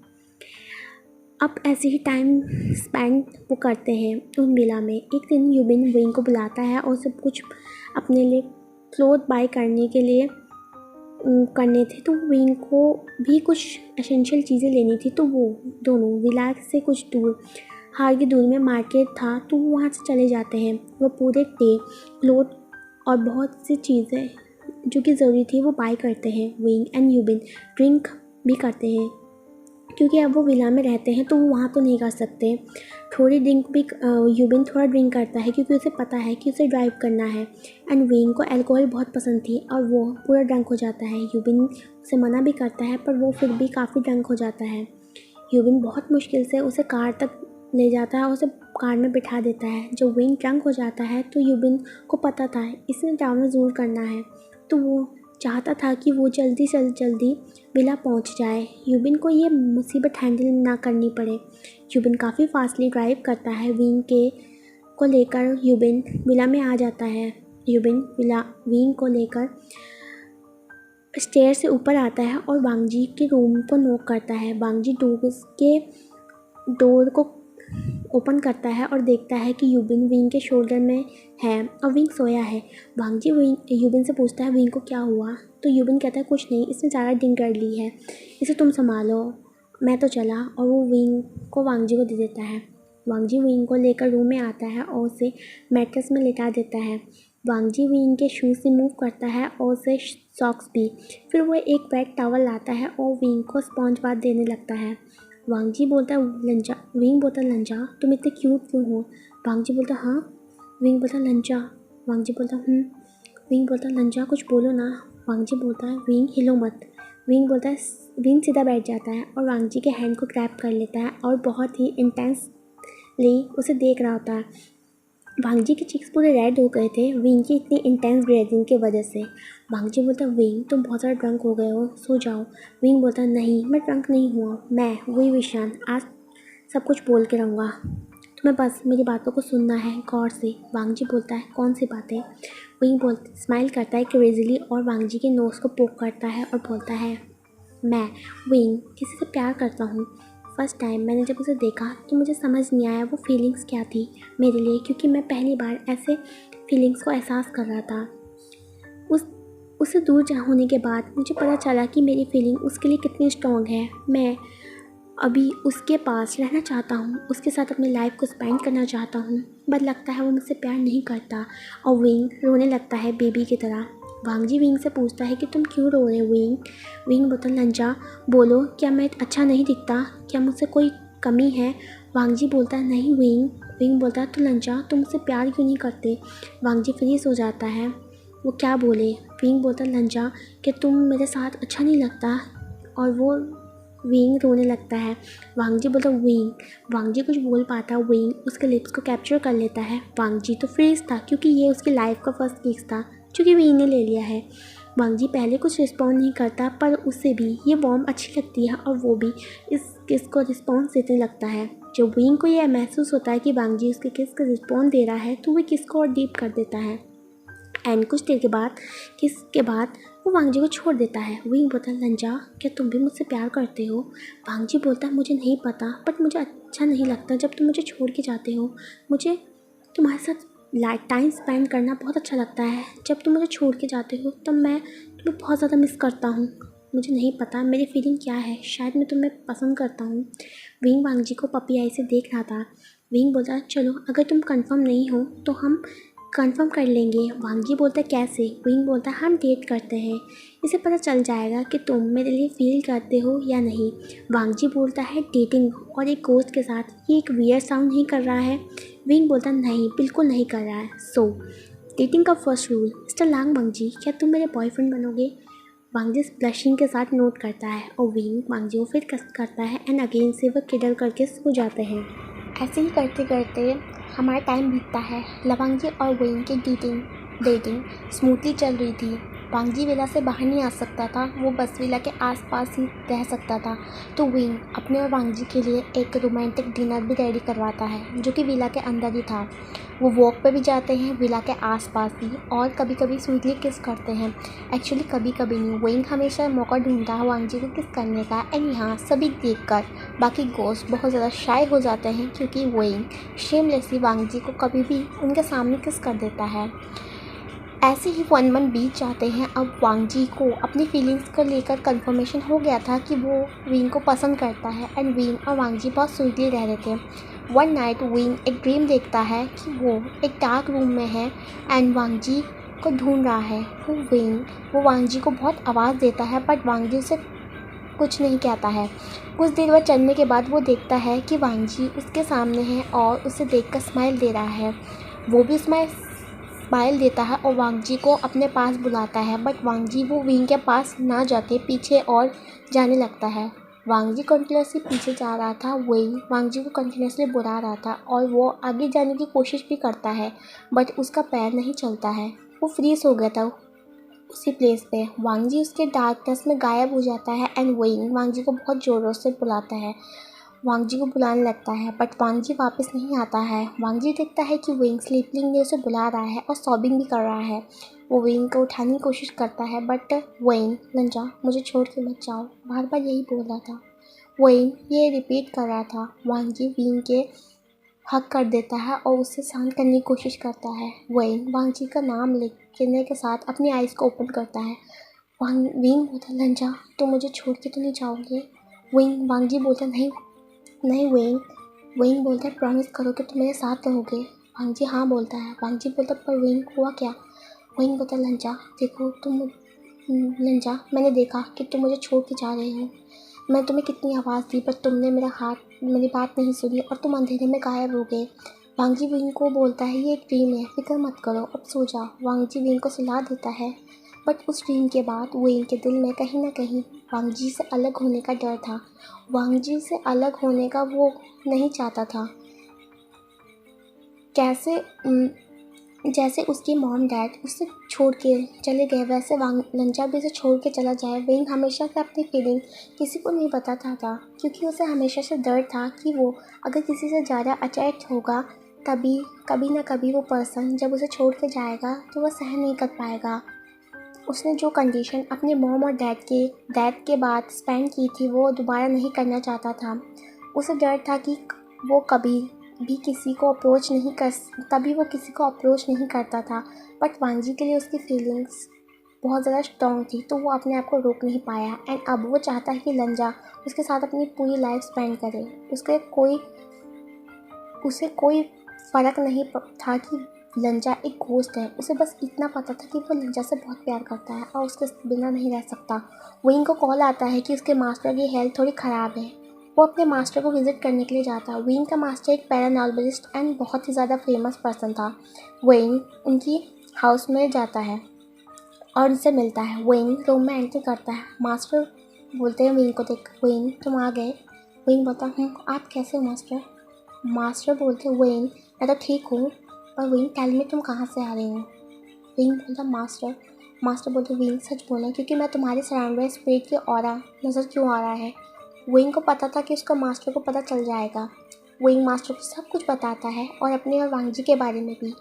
S1: अब ऐसे ही टाइम स्पेंड वो करते हैं उन विला में। एक दिन यूबिन विंग को बुलाता है और सब कुछ अपने लिए क्लोथ बाय करने के लिए करने थे, तो विंग को भी कुछ एसेंशियल चीज़ें लेनी थी। तो वो दोनों विला से कुछ दूर हार की दूरी में मार्केट था, तो वो वहाँ से चले जाते हैं। वो पूरे टेप क्लोथ और बहुत सी चीज़ें जो कि ज़रूरी थी वो बाय करते हैं। विंग एंड यूबिन ड्रिंक भी करते हैं, क्योंकि अब वो विला में रहते हैं तो वो वहाँ तो नहीं कर सकते। थोड़ी ड्रिंक भी यूबिन थोड़ा ड्रिंक करता है, क्योंकि उसे पता है कि उसे ड्राइव करना है। एंड विंग को अल्कोहल बहुत पसंद थी और वो पूरा ड्रंक हो जाता है। यूबिन उसे मना भी करता है, पर वो फिर भी काफ़ी ड्रंक हो जाता है। यूबिन बहुत मुश्किल से उसे कार तक ले जाता है और उसे कार में बिठा देता है। जब विंग ड्रंक हो जाता है तो यूबिन को पता था इसे ट्रैवल ज़रूर करना है, तो वो चाहता था कि वो जल्दी से जल्दी विला पहुंच जाए, यूबिन को ये मुसीबत हैंडल ना करनी पड़े। यूबिन काफ़ी फास्टली ड्राइव करता है। विंग को लेकर यूबिन विला में आ जाता है। यूबिन विंग को लेकर स्टेयर से ऊपर आता है और वांगजी के रूम को नॉक करता है। वांगजी डोर को ओपन करता है और देखता है कि यूबिन विंग के शोल्डर में है और विंग सोया है। वांगजी यूबिन से पूछता है विंग को क्या हुआ, तो यूबिन कहता है कुछ नहीं, इसने ज़्यादा ड्रिंक कर ली है, इसे तुम संभालो, मैं तो चला। और वो विंग को वांगजी को दे देता है। वांगजी विंग को लेकर रूम में आता है और उसे मैट्रेस में लेटा देता है। वांगजी विंग के शूज़ रिमूव करता है और उसे सॉक्स भी। फिर वो एक वेट टॉवल लाता है और विंग को स्पॉन्ज बाथ देने लगता है। वांगजी बोलता है लंजा, विंग बोलता लंजा तुम इतने क्यूट क्यों हो। वांगजी बोलता हाँ। विंग बोलता लंजा। वांगजी बोलता विंग बोलता लंजा कुछ बोलो ना। वांगजी बोलता है विंग हिलो मत। विंग बोलता है विंग सीधा बैठ जाता है और वांगजी के हैंड को ग्रैब कर लेता है और बहुत ही इंटेंसली उसे देख रहा होता है। वांगजी के चिक्स पूरे रेड हो गए थे विंग की इतनी इंटेंस ब्रीदिंग की वजह से। वांगजी बोलता विंग तुम बहुत ज़्यादा ड्रंक हो गए हो, सो जाओ। विंग बोलता नहीं, मैं ड्रंक नहीं हुआ, मैं वही विशान आज सब कुछ बोल के रहूँगा, तुम्हें बस मेरी बातों को सुनना है गौर से। वांगजी बोलता है कौन सी बातें। विंग स्माइल करता है क्रेजीली और वांगजी के नोज को पोक करता है और बोलता है मैं विंग किसी से प्यार करता हूँ। फर्स्ट टाइम मैंने जब उसे देखा तो मुझे समझ नहीं आया वो फीलिंग्स क्या थी मेरे लिए, क्योंकि मैं पहली बार ऐसे फीलिंग्स को एहसास कर रहा था। उससे दूर होने के बाद मुझे पता चला कि मेरी फीलिंग उसके लिए कितनी स्ट्रॉन्ग है। मैं अभी उसके पास रहना चाहता हूँ, उसके साथ अपनी लाइफ को स्पेंड करना चाहता हूँ, बट लगता है वो मुझसे प्यार नहीं करता। और विंग रोने लगता है बेबी की तरह। वांगजी विंग से पूछता है कि तुम क्यों रो रहे हो विंग। विंग बोलता लंजा बोलो, क्या मैं अच्छा नहीं दिखता, क्या मुझसे कोई कमी है। वांगजी बोलता है नहीं विंग। विंग बोलता है तो लंजा तुम मुझसे प्यार क्यों नहीं करते। वांगजी फ्रीज हो जाता है, वो क्या बोले। विंग बोलता लंजा कि तुम मेरे साथ अच्छा नहीं लगता, और वो विंग रोने लगता है। वांगजी बोलता विंग। वांगजी कुछ बोल पाता, विंग उसके लिप्स को कैप्चर कर लेता है। वांगजी तो फ्रीज था क्योंकि ये उसकी लाइफ का फर्स्ट किस था जो कि विंग ने ले लिया है। वांगजी पहले कुछ रिस्पॉन्ड नहीं करता, पर उसे भी ये वॉर्म अच्छी लगती है और वो भी इस किस को रिस्पॉन्स देने लगता है। जब विंग को यह महसूस होता है कि वांगजी उसके किस को रिस्पॉन्ड दे रहा है तो वह किस को और डीप कर देता है। एंड कुछ देर के बाद किस के बाद वो वांगजी को छोड़ देता है। विंग बोलता लंजा क्या तुम भी मुझसे प्यार करते हो। वांगजी बोलता है मुझे नहीं पता, बट मुझे अच्छा नहीं लगता जब तुम मुझे छोड़ के जाते हो। मुझे तुम्हारे साथ टाइम स्पेंड करना बहुत अच्छा लगता है, जब तुम मुझे छोड़ के जाते हो तब मैं तुम्हें बहुत ज़्यादा मिस करता हूँ। मुझे नहीं पता मेरी फीलिंग क्या है, शायद मैं तुम्हें पसंद करता हूँ। विंग वांगजी को पपी आई से देख रहा था। विंग बोलता चलो अगर तुम कंफर्म नहीं हो तो हम कंफर्म कर लेंगे। वांगजी बोलता है कैसे। विंग बोलता है हम डेट करते हैं, इसे पता चल जाएगा कि तुम मेरे लिए फील करते हो या नहीं। वांगजी बोलता है डेटिंग और एक गोस्ट के साथ ये एक वियर्ड साउंड नहीं कर रहा है। विंग बोलता नहीं बिल्कुल नहीं कर रहा है। सो डेटिंग का फर्स्ट रूल मिस्टर लांग वांगजी क्या तुम मेरे बॉयफ्रेंड बनोगे। वांगजी ब्लशिंग के साथ नोट करता है और विंग वांगजी को फिर करता है एंड अगेन से वह किडल करके सो जाते हैं। ऐसे ही करते करते हमारा टाइम बीतता है। वांगजी और विंग की डेटिंग स्मूथली चल रही थी। वांगजी विला से बाहर नहीं आ सकता था, वो बस विला के आसपास ही रह सकता था। तो विंग अपने और वांगजी के लिए एक रोमांटिक डिनर भी रेडी करवाता है जो कि विला के अंदर ही था। वो वॉक पे भी जाते हैं विला के आसपास ही और कभी कभी स्वीटली किस करते हैं। एक्चुअली कभी कभी नहीं, विंग हमेशा मौका ढूंढता है वांगजी को किस करने का। एंड यहाँ सभी देखकर बाकी गोस्ट बहुत ज़्यादा शाय हो जाते हैं क्योंकि विंग शेमलेसली वांगजी को कभी भी उनके सामने किस कर देता है। ऐसे ही 1 मंथ बीत जाते हैं। अब वांग जी को अपनी फीलिंग्स को लेकर कंफर्मेशन हो गया था कि वो विंग को पसंद करता है एंड विंग और वांग जी बहुत स्वीटली रह रहे थे। वन नाइट विंग एक ड्रीम देखता है कि वो एक डार्क रूम में है एंड वांग जी को ढूंढ रहा है। वो वांग जी को बहुत आवाज़ देता है बट वांग जी उसे कुछ नहीं कहता है। कुछ देर बाद चलने के बाद वो देखता है कि वांग जी उसके सामने है और उसे देखकर स्माइल दे रहा है। वो भी स्माइल देता है और वांग जी को अपने पास बुलाता है बट वांग जी वो विंग के पास ना जाके पीछे और जाने लगता है। वांग जी कंटिन्यूसली पीछे जा रहा था, विंग वांग जी को कंटिन्यूसली बुला रहा था और वो आगे जाने की कोशिश भी करता है बट उसका पैर नहीं चलता है। वो फ्रीज हो गया था उसी प्लेस पे। वांग जी उसके डार्कनेस में गायब हो जाता है एंड विंग वांग जी को बहुत ज़ोरों से बुलाता है, वांग जी को बुलाने लगता है बट वांग जी वापस नहीं आता है। वांग जी देखता है कि विंग स्लीपिंग ने उसे बुला रहा है और सॉबिंग भी कर रहा है। वो विंग को उठाने की कोशिश करता है बट विंग, लंजा मुझे छोड़ के मत जाओ, बार बार यही बोल रहा था। विंग ये रिपीट कर रहा था। वांग जी विंग के हक कर देता है और उसे शांत करने की कोशिश करता है। वांग जी का नाम लेने के साथ अपनी आइज़ को ओपन करता है। विंग बोलता, लंजा तुम मुझे छोड़ के तो नहीं जाओगे? वांग जी बोलता, नहीं नहीं विंग बोलता है, प्रॉमिस करो कि तुम मेरे साथ रहोगे? वांग जी हाँ बोलता है। वांग जी बोलता, पर विंग हुआ क्या? विंग बोलता, लंजा देखो लंजा मैंने देखा कि तुम मुझे छोड़ के जा रहे हो। मैं तुम्हें कितनी आवाज़ दी पर तुमने मेरी बात नहीं सुनी और तुम अंधेरे में गायब हो गए। वांग जी विंग को बोलता है, ये एक ड्रीम है, फिक्र मत करो, अब सो जाओ। वांग जी विंग को सुला देता है बट उस ड्रीम के बाद विंग के दिल में कहीं ना कहीं वांग जी से अलग होने का डर था। वांग जी से अलग होने का वो नहीं चाहता था। जैसे उसकी मॉम डैड उसे छोड़ के चले गए वैसे लंजा भी उसे छोड़ के चला जाए। विंग हमेशा से अपनी फीलिंग किसी को नहीं बताता था क्योंकि उसे हमेशा से डर था कि वो अगर किसी से ज़्यादा अटैच होगा तभी कभी ना कभी वो पर्सन जब उसे छोड़ के जाएगा तो वह सहन नहीं कर पाएगा। उसने जो कंडीशन अपने मॉम और डैड के बाद स्पेंड की थी वो दोबारा नहीं करना चाहता था। उसे डर था कि वो कभी भी किसी को अप्रोच नहीं करता था बट वांग जी के लिए उसकी फीलिंग्स बहुत ज़्यादा स्ट्रॉन्ग थी तो वो अपने आप को रोक नहीं पाया एंड अब वो चाहता है कि लंजा उसके साथ अपनी पूरी लाइफ स्पेंड करे। उसे कोई फ़र्क नहीं था कि लंजा एक घोस्ट है, उसे बस इतना पता था कि वो लंजा से बहुत प्यार करता है और उसके बिना नहीं रह सकता। विंग को कॉल आता है कि उसके मास्टर की हेल्थ थोड़ी ख़राब है। वो अपने मास्टर को विज़िट करने के लिए जाता है। विंग का मास्टर एक पैरानॉर्मलिस्ट एंड बहुत ही ज़्यादा फेमस पर्सन था। विंग उनकी हाउस में जाता है और उनसे मिलता है। विंग रूम में एंट्री करता है। मास्टर बोलते हैं विंग को देख, विंग तुम आ गए? विंग बोलता, आप कैसे हो मास्टर? मास्टर बोलते, विंग मैं तो ठीक हूँ पर विंग टेल मी तुम कहाँ से आ रही हो? विंग बोलता, मास्टर बोलते, विंग सच बोला क्योंकि मैं तुम्हारे सराउंड स्पिरिट की ऑरा नज़र क्यों आ रहा है? विंग को पता था कि उसका मास्टर को पता चल जाएगा। विंग मास्टर को सब कुछ बताता है और अपने और वांग जी के बारे में भी।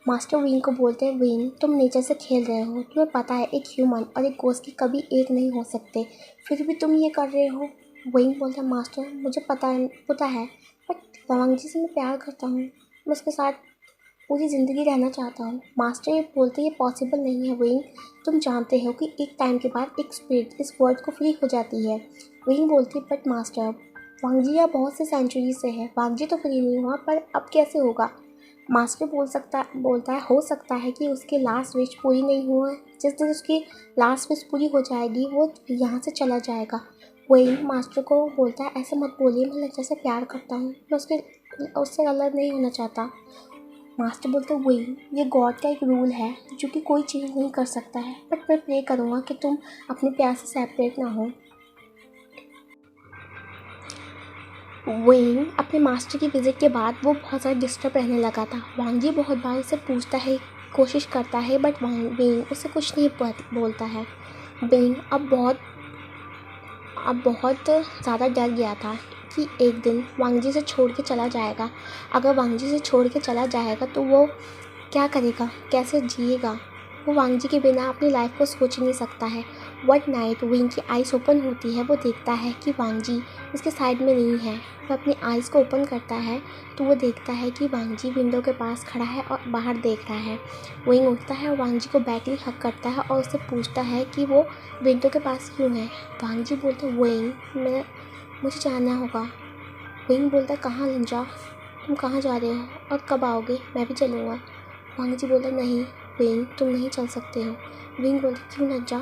S1: मास्टर विंग को बोलते हैं, विंग तुम नेचर से खेल रहे हो, तुम्हें पता है एक ह्यूमन और एक गोस्ट की कभी एक नहीं हो सकते, फिर भी तुम ये कर रहे हो। विंग बोलता है, मास्टर मुझे पता है बट वांग जी से मैं प्यार करता हूँ, मैं उसके साथ पूरी ज़िंदगी रहना चाहता हूँ। मास्टर ये बोलते ये पॉसिबल नहीं है विंग, तुम जानते हो कि एक टाइम के बाद एक स्पिरिट इस वर्ल्ड को फ्री हो जाती है। विंग बोलती बट मास्टर वांग जी अब बहुत से सेंचुरी से है, वांग जी तो फ्री नहीं हुआ पर अब कैसे होगा? मास्टर बोलता है हो सकता है कि उसकी लास्ट विश पूरी नहीं हुआ, जिस दिन उसकी लास्ट विश पूरी हो जाएगी वो यहाँ से चला जाएगा। विंग मास्टर को बोलता है, ऐसे मत बोलिए, मैं लज्जा से प्यार करता हूँ, मैं उससे अलग नहीं होना चाहता। मास्टर बोलते, विंग ये गॉड का एक रूल है जो कि कोई चेंज नहीं कर सकता है बट मैं प्रे करूँगा कि तुम अपने प्यार से सेपरेट ना हो। विंग अपने मास्टर की विज़िट के बाद वो बहुत ज़्यादा डिस्टर्ब रहने लगा था। वांग जी बहुत बार उसे पूछता है, कोशिश करता है बट विंग उसे कुछ नहीं बोलता है। विंग अब बहुत ज़्यादा डर गया था कि एक दिन वांग जी से छोड़ के चला जाएगा। अगर वांग जी से छोड़ के चला जाएगा तो वो क्या करेगा, कैसे जिएगा? वो वांग जी के बिना अपनी लाइफ को सोच नहीं सकता है। वन नाइट विंग की आइज़ ओपन होती है। वो देखता है कि वांग जी उसके साइड में नहीं है। वो अपनी आइज़ को ओपन करता है तो वो देखता है कि वांग जी विंडो के पास खड़ा है और बाहर देख रहा है। विंग उठता है और वांग जी को बैकली हक करता है और उससे पूछता है कि वो विंडो के पास क्यों है। वांग जी बोलते विंग मुझे जानना होगा। विंग बोलता कहाँ लंजा, तुम कहाँ जा रहे हो और कब आओगे, मैं भी चलूँगा। वांग जी बोलता नहीं विंग, तुम नहीं चल सकते हो। विंग बोलता क्यों लंजा।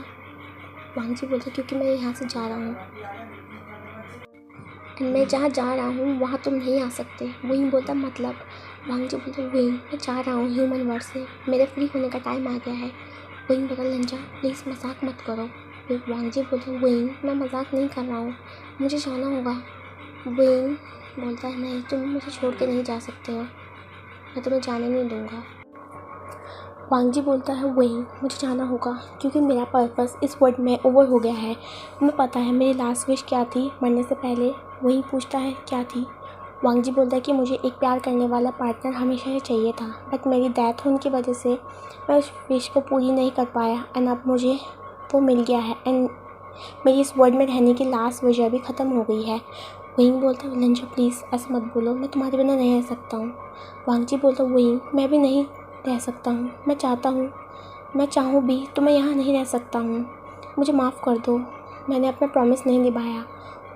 S1: वांग जी बोलता क्योंकि मैं यहाँ से जा रहा हूँ, मैं जहाँ जा रहा हूँ वहाँ तुम नहीं आ सकते। विंग बोलता मतलब। वांग जी बोलता विंग मैं जा रहा हूँ ह्यूमन वर्ल्ड से, मेरे फ्री होने का टाइम आ गया है। विंग बोलता लंजा प्लीज़ मजाक मत करो। फिर वांग जी बोलता विंग मैं मजाक नहीं कर रहा हूँ, मुझे जाना होगा। विंग बोलता है नहीं, तुम मुझे छोड़ के नहीं जा सकते हो, मैं तुम्हें जाने नहीं दूँगा। वांग जी बोलता है विंग मुझे जाना होगा क्योंकि मेरा पर्पस इस वर्ल्ड में ओवर हो गया है, तुम्हें पता है मेरी लास्ट विश क्या थी मरने से पहले। विंग पूछता है क्या थी। वांग जी बोलता है कि मुझे एक प्यार करने वाला पार्टनर हमेशा से चाहिए था, बट मेरी डेथ होने की वजह से मैं उस विश को पूरी नहीं कर पाया एंड अब मुझे वो मिल गया है एंड मेरी इस वर्ल्ड में रहने की लास्ट वजह भी ख़त्म हो गई है। विंग बोलता है लंजा प्लीज़ ऐसा मत बोलो, मैं तुम्हारे बिना नहीं रह सकता हूँ। वांग जी बोलता विंग मैं भी नहीं रह सकता हूँ, मैं चाहता हूँ, मैं चाहूँ भी तो मैं यहाँ नहीं रह सकता हूँ, मुझे माफ़ कर दो, मैंने अपना प्रॉमिस नहीं निभाया।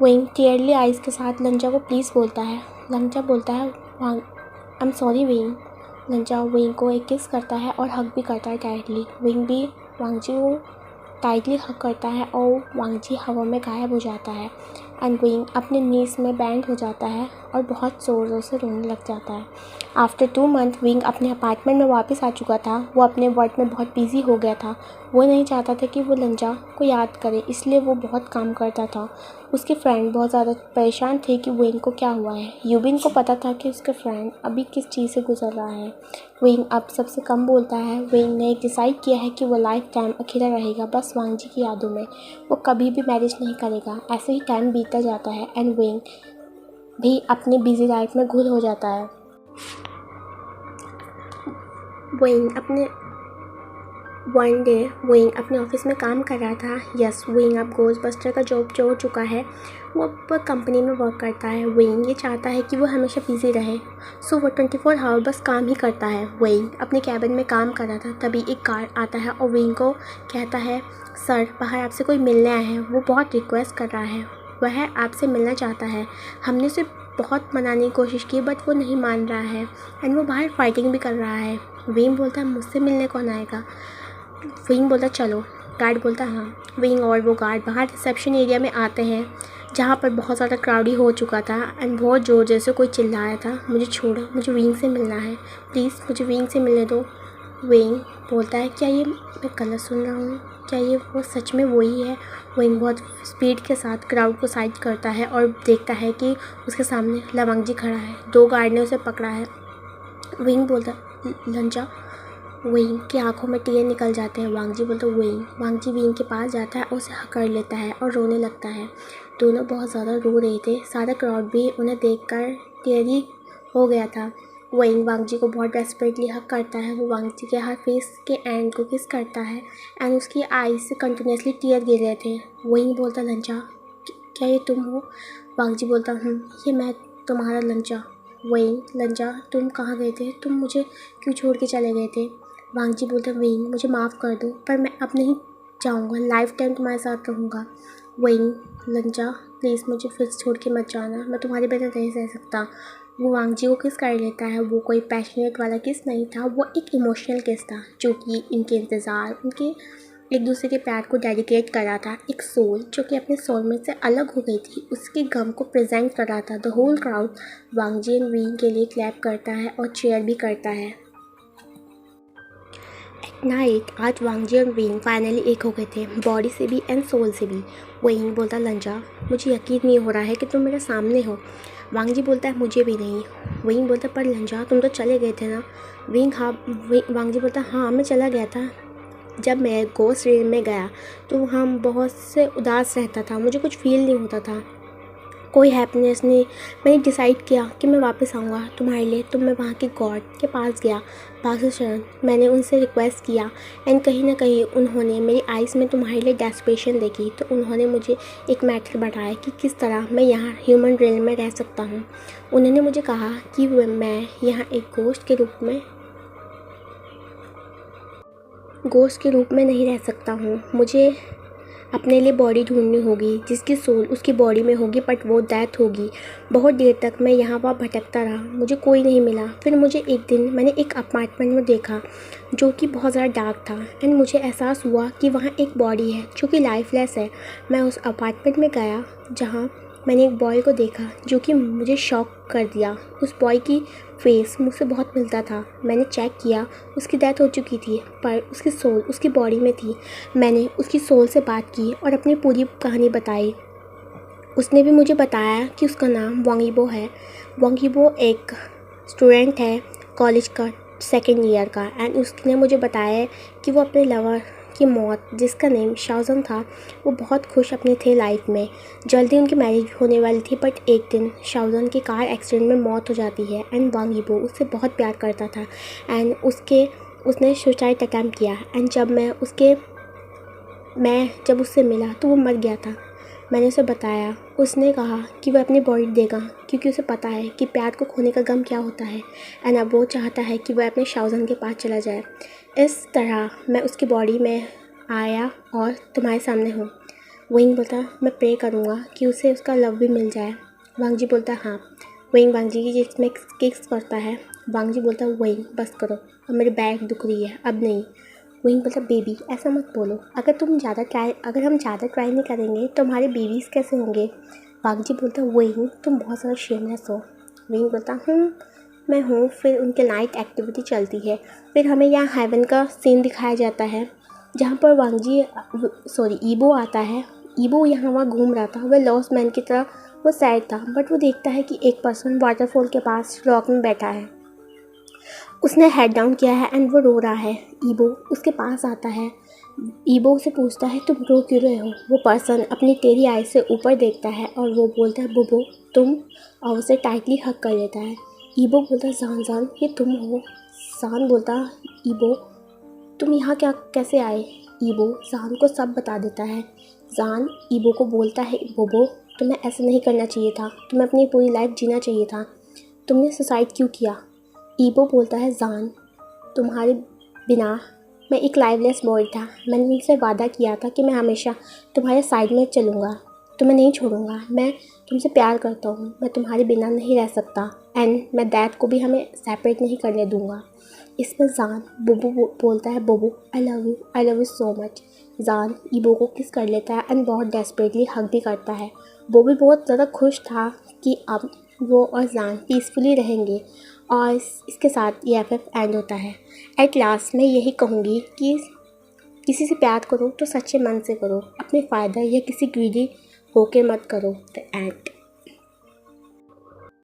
S1: विंग टीयरली आइज़ के साथ लंजा को प्लीज़ बोलता है। लंजा बोलता है Wang I am sorry Wing. लंजा विंग को एक किस करता है और हग भी करता है टाइटली। विंग भी वांग जी को टाइटली हग करता है और वांग जी हवा में गायब हो जाता है एंड विंग अपने नीज में बैंड हो जाता है और बहुत ज़ोर ज़ोर से रोने लग जाता है। आफ्टर 2 मंथ विंग अपने अपार्टमेंट में वापस आ चुका था। वो अपने वर्क में बहुत बिजी हो गया था। वो नहीं चाहता था कि वो लंजा को याद करे, इसलिए वो बहुत काम करता था। उसके फ्रेंड बहुत ज़्यादा परेशान थे कि विंग को क्या हुआ है। यूबिन को पता था कि उसके फ्रेंड अभी किस चीज़ से गुजर रहा है। विंग अब सबसे कम बोलता है। विंग ने डिसाइड किया है कि वो लाइफ टाइम अकेला रहेगा बस वांग जी की यादों में। वो कभी भी मैरिज नहीं करेगा। ऐसे ही टाइम बीतता जाता है एंड विंग भी अपनी बिजी लाइफ में घुल हो जाता है। वन डे विंग अपने ऑफिस में काम कर रहा था। यस विंग अब घोस्टबस्टर का जॉब छोड़ चुका है। वो अब कंपनी में वर्क करता है। विंग ये चाहता है कि वो हमेशा बिजी रहे, सो वो 24 आवर बस काम ही करता है। विंग अपने कैबिन में काम कर रहा था, तभी एक गार्ड आता है और विंग को कहता है सर बाहर आपसे कोई मिलने आया है, वो बहुत रिक्वेस्ट कर रहा है, वह आपसे मिलना चाहता है। हमने उसे बहुत मनाने की कोशिश की बट वो नहीं मान रहा है एंड वो बाहर फाइटिंग भी कर रहा है। विंग बोलता है मुझसे मिलने कौन आएगा। विंग बोलता चलो। गार्ड बोलता हाँ। विंग और वो गार्ड बाहर रिसेप्शन एरिया में आते हैं जहाँ पर बहुत ज़्यादा क्राउडी हो चुका था एंड बहुत ज़ोर जैसे कोई चिल्ला रहा था मुझे छोड़ो, मुझे विंग से मिलना है, प्लीज़ मुझे विंग से मिलने दो। विंग बोलता है क्या ये मैं गलत सुन रहा हूँ, क्या ये वो सच में वही है। विंग बहुत स्पीड के साथ क्राउड को साइड करता है और देखता है कि उसके सामने लवंग जी खड़ा है। 2 गार्ड ने उसे पकड़ा है। विंग बोलता लंजा। विंग की आंखों में टीयर निकल जाते हैं। वांग जी बोलता विंग। वांग जी विंग के पास जाता है और उसे हक कर लेता है और रोने लगता है। दोनों बहुत ज़्यादा रो रहे थे। सारा क्राउड भी उन्हें देखकर टीयरी हो गया था। विंग वांग जी को बहुत डेस्परेटली हक करता है। वो वांग जी के हर फेस के एंड को किस करता है एंड उसकी आईज से कंटिन्यूसली टीयर गिर रहे थे। विंग बोलता लंजा क्या ये तुम हो। वांग जी बोलता ये मैं तुम्हारा लंजा। विंग लंजा तुम कहाँ गए थे, तुम मुझे क्यों छोड़ के चले गए थे। वांग जी बोलते विंग मुझे माफ़ कर दो पर मैं अब नहीं जाऊँगा, लाइफ टाइम तुम्हारे साथ रहूँगा। विंग लंजा प्लीज़ मुझे फिर छोड़ के मत जाना, मैं तुम्हारे बिना नहीं रह सकता। वो वांग जी को किस कर लेता है। वो कोई पैशनेट वाला किस नहीं था, वो एक इमोशनल किस था जो कि इनके इंतज़ार, उनके एक दूसरे के प्यार को डेडिकेट कर रहा था। एक सोल जो कि अपने सोलमेट से अलग हो गई थी, उसके गम को प्रेजेंट कर रहा था। The whole crowd Wang ji and Wing के लिए क्लैप करता है और चीयर भी करता है। नाइट आज वांग जी और विंग फाइनली एक हो गए थे, बॉडी से भी एंड सोल से भी। विंग बोलता लंजा मुझे यकीन नहीं हो रहा है कि तुम मेरे सामने हो। वांग जी बोलता है मुझे भी नहीं। विंग बोलता पर लंजा तुम तो चले गए थे ना। विंग हाँ। वांग जी बोलता हाँ मैं चला गया था। जब मैं गोस्ट रियल में गया तो वहाँ बहुत से उदास रहता था, मुझे कुछ फील नहीं होता था, कोई हैप्पीनेस नहीं। मैंने डिसाइड किया कि मैं वापस आऊँगा तुम्हारे लिए। तो मैं वहाँ के गॉड के पास गया, बासु शरण। मैंने उनसे रिक्वेस्ट किया एंड कहीं ना कहीं उन्होंने मेरी आइज़ में तुम्हारे लिए डेस्परेशन देखी। तो उन्होंने मुझे एक मेथड बताया कि किस तरह मैं यहाँ ह्यूमन रियल में रह सकता हूँ। उन्होंने मुझे कहा कि मैं यहाँ एक गोश्त के रूप में नहीं रह सकता हूँ। मुझे अपने लिए बॉडी ढूंढनी होगी जिसकी सोल उसकी बॉडी में होगी, बट वो डेथ होगी। बहुत देर तक मैं यहाँ वहाँ भटकता रहा, मुझे कोई नहीं मिला। फिर मुझे एक दिन मैंने एक अपार्टमेंट में देखा जो कि बहुत ज़्यादा डार्क था एंड मुझे एहसास हुआ कि वहाँ एक बॉडी है जो कि लाइफलेस है। मैं उस अपार्टमेंट में गया जहाँ मैंने एक बॉय को देखा जो कि मुझे शॉक कर दिया। उस बॉय की फेस मुझसे बहुत मिलता था। मैंने चेक किया, उसकी डेथ हो चुकी थी पर उसकी सोल उसकी बॉडी में थी। मैंने उसकी सोल से बात की और अपनी पूरी कहानी बताई। उसने भी मुझे बताया कि उसका नाम वांगीबो है। वांगीबो एक स्टूडेंट है कॉलेज का 2nd ईयर का एंड उसने मुझे बताया कि वो अपने लवर की मौत, जिसका नेम शाओजन था, वो बहुत खुश अपने थे लाइफ में। जल्दी उनकी मैरिज होने वाली थी, बट एक दिन शाओजन की कार एक्सीडेंट में मौत हो जाती है एंड वांगीबो उससे बहुत प्यार करता था एंड उसने सुसाइड अटैम्प्ट किया एंड जब उससे मिला तो वो मर गया था। मैंने उसे बताया, उसने कहा कि वह अपनी बॉडी देगा क्योंकि उसे पता है कि प्यार को खोने का गम क्या होता है एंड अब वो चाहता है कि वह अपने शाओजन के पास चला जाए। इस तरह मैं उसकी बॉडी में आया और तुम्हारे सामने हूँ। विंग बोलता, मैं प्रे करूँगा कि उसे उसका लव भी मिल जाए। वांगजी बोलता, हाँ। विंग वांगजी की जिसमें किक्स करता है। वांगजी बोलता, विंग बस करो, अब मेरी बैक दुख रही है, अब नहीं। विंग बोलता, बेबी ऐसा मत बोलो, अगर हम ज़्यादा ट्राई नहीं करेंगे तो हमारे बेबीज़ कैसे होंगे। वांगजी बोलता, विंग तुम बहुत ज़्यादा शेमलेस हो। विंग बोलता, मैं हूँ। फिर उनके नाइट एक्टिविटी चलती है। फिर हमें यहाँ हेवन का सीन दिखाया जाता है जहाँ पर ईबो आता है। ईबो यहाँ वहाँ घूम रहा था, वह लॉस्ट मैन की तरह वो सैड था, बट वो देखता है कि एक पर्सन वाटरफॉल के पास रॉक में बैठा है। उसने हेड डाउन किया है एंड वो रो रहा है। ईबो उसके पास आता है। ईबो उसे पूछता है, तुम रो क्यों रहे हो। वो पर्सन अपनी टेढ़ी आई से ऊपर देखता है और वो बोलता है, बुबो तुम, और उसे टाइटली हग कर लेता है। ईबो बोलता है, जान ये तुम हो। जान बोलता, ईबो तुम यहाँ कैसे आए। ईबो जान को सब बता देता है। जान ईबो को बोलता है, बोबो तुम्हें ऐसा नहीं करना चाहिए था, तुम्हें अपनी पूरी लाइफ जीना चाहिए था, तुमने सुसाइड क्यों किया। ईबो बोलता है, जान तुम्हारे बिना मैं एक लाइवलेस बॉय था। मैंने तुमसे वादा किया था कि मैं हमेशा तुम्हारे साइड में चलूँगा, तुम्हें नहीं छोड़ूंगा। मैं तुमसे प्यार करता हूँ, मैं तुम्हारे बिना नहीं रह सकता एंड मैं डैड को भी हमें सेपरेट नहीं करने दूँगा। इस पर जान बोबो बोलता है, बोबो I love you so much. जान ईबो को किस कर लेता है एंड बहुत डेस्परेटली हग भी करता है। वो भी बहुत ज़्यादा खुश था कि अब वो और जान पीसफुली रहेंगे और इसके साथ ये FF एंड होता है। एट लास्ट मैं यही कहूँगी कि किसी से प्यार करो तो सच्चे मन से करो, अपने फ़ायदा या किसी ग्रीडी होके मत करो। The end.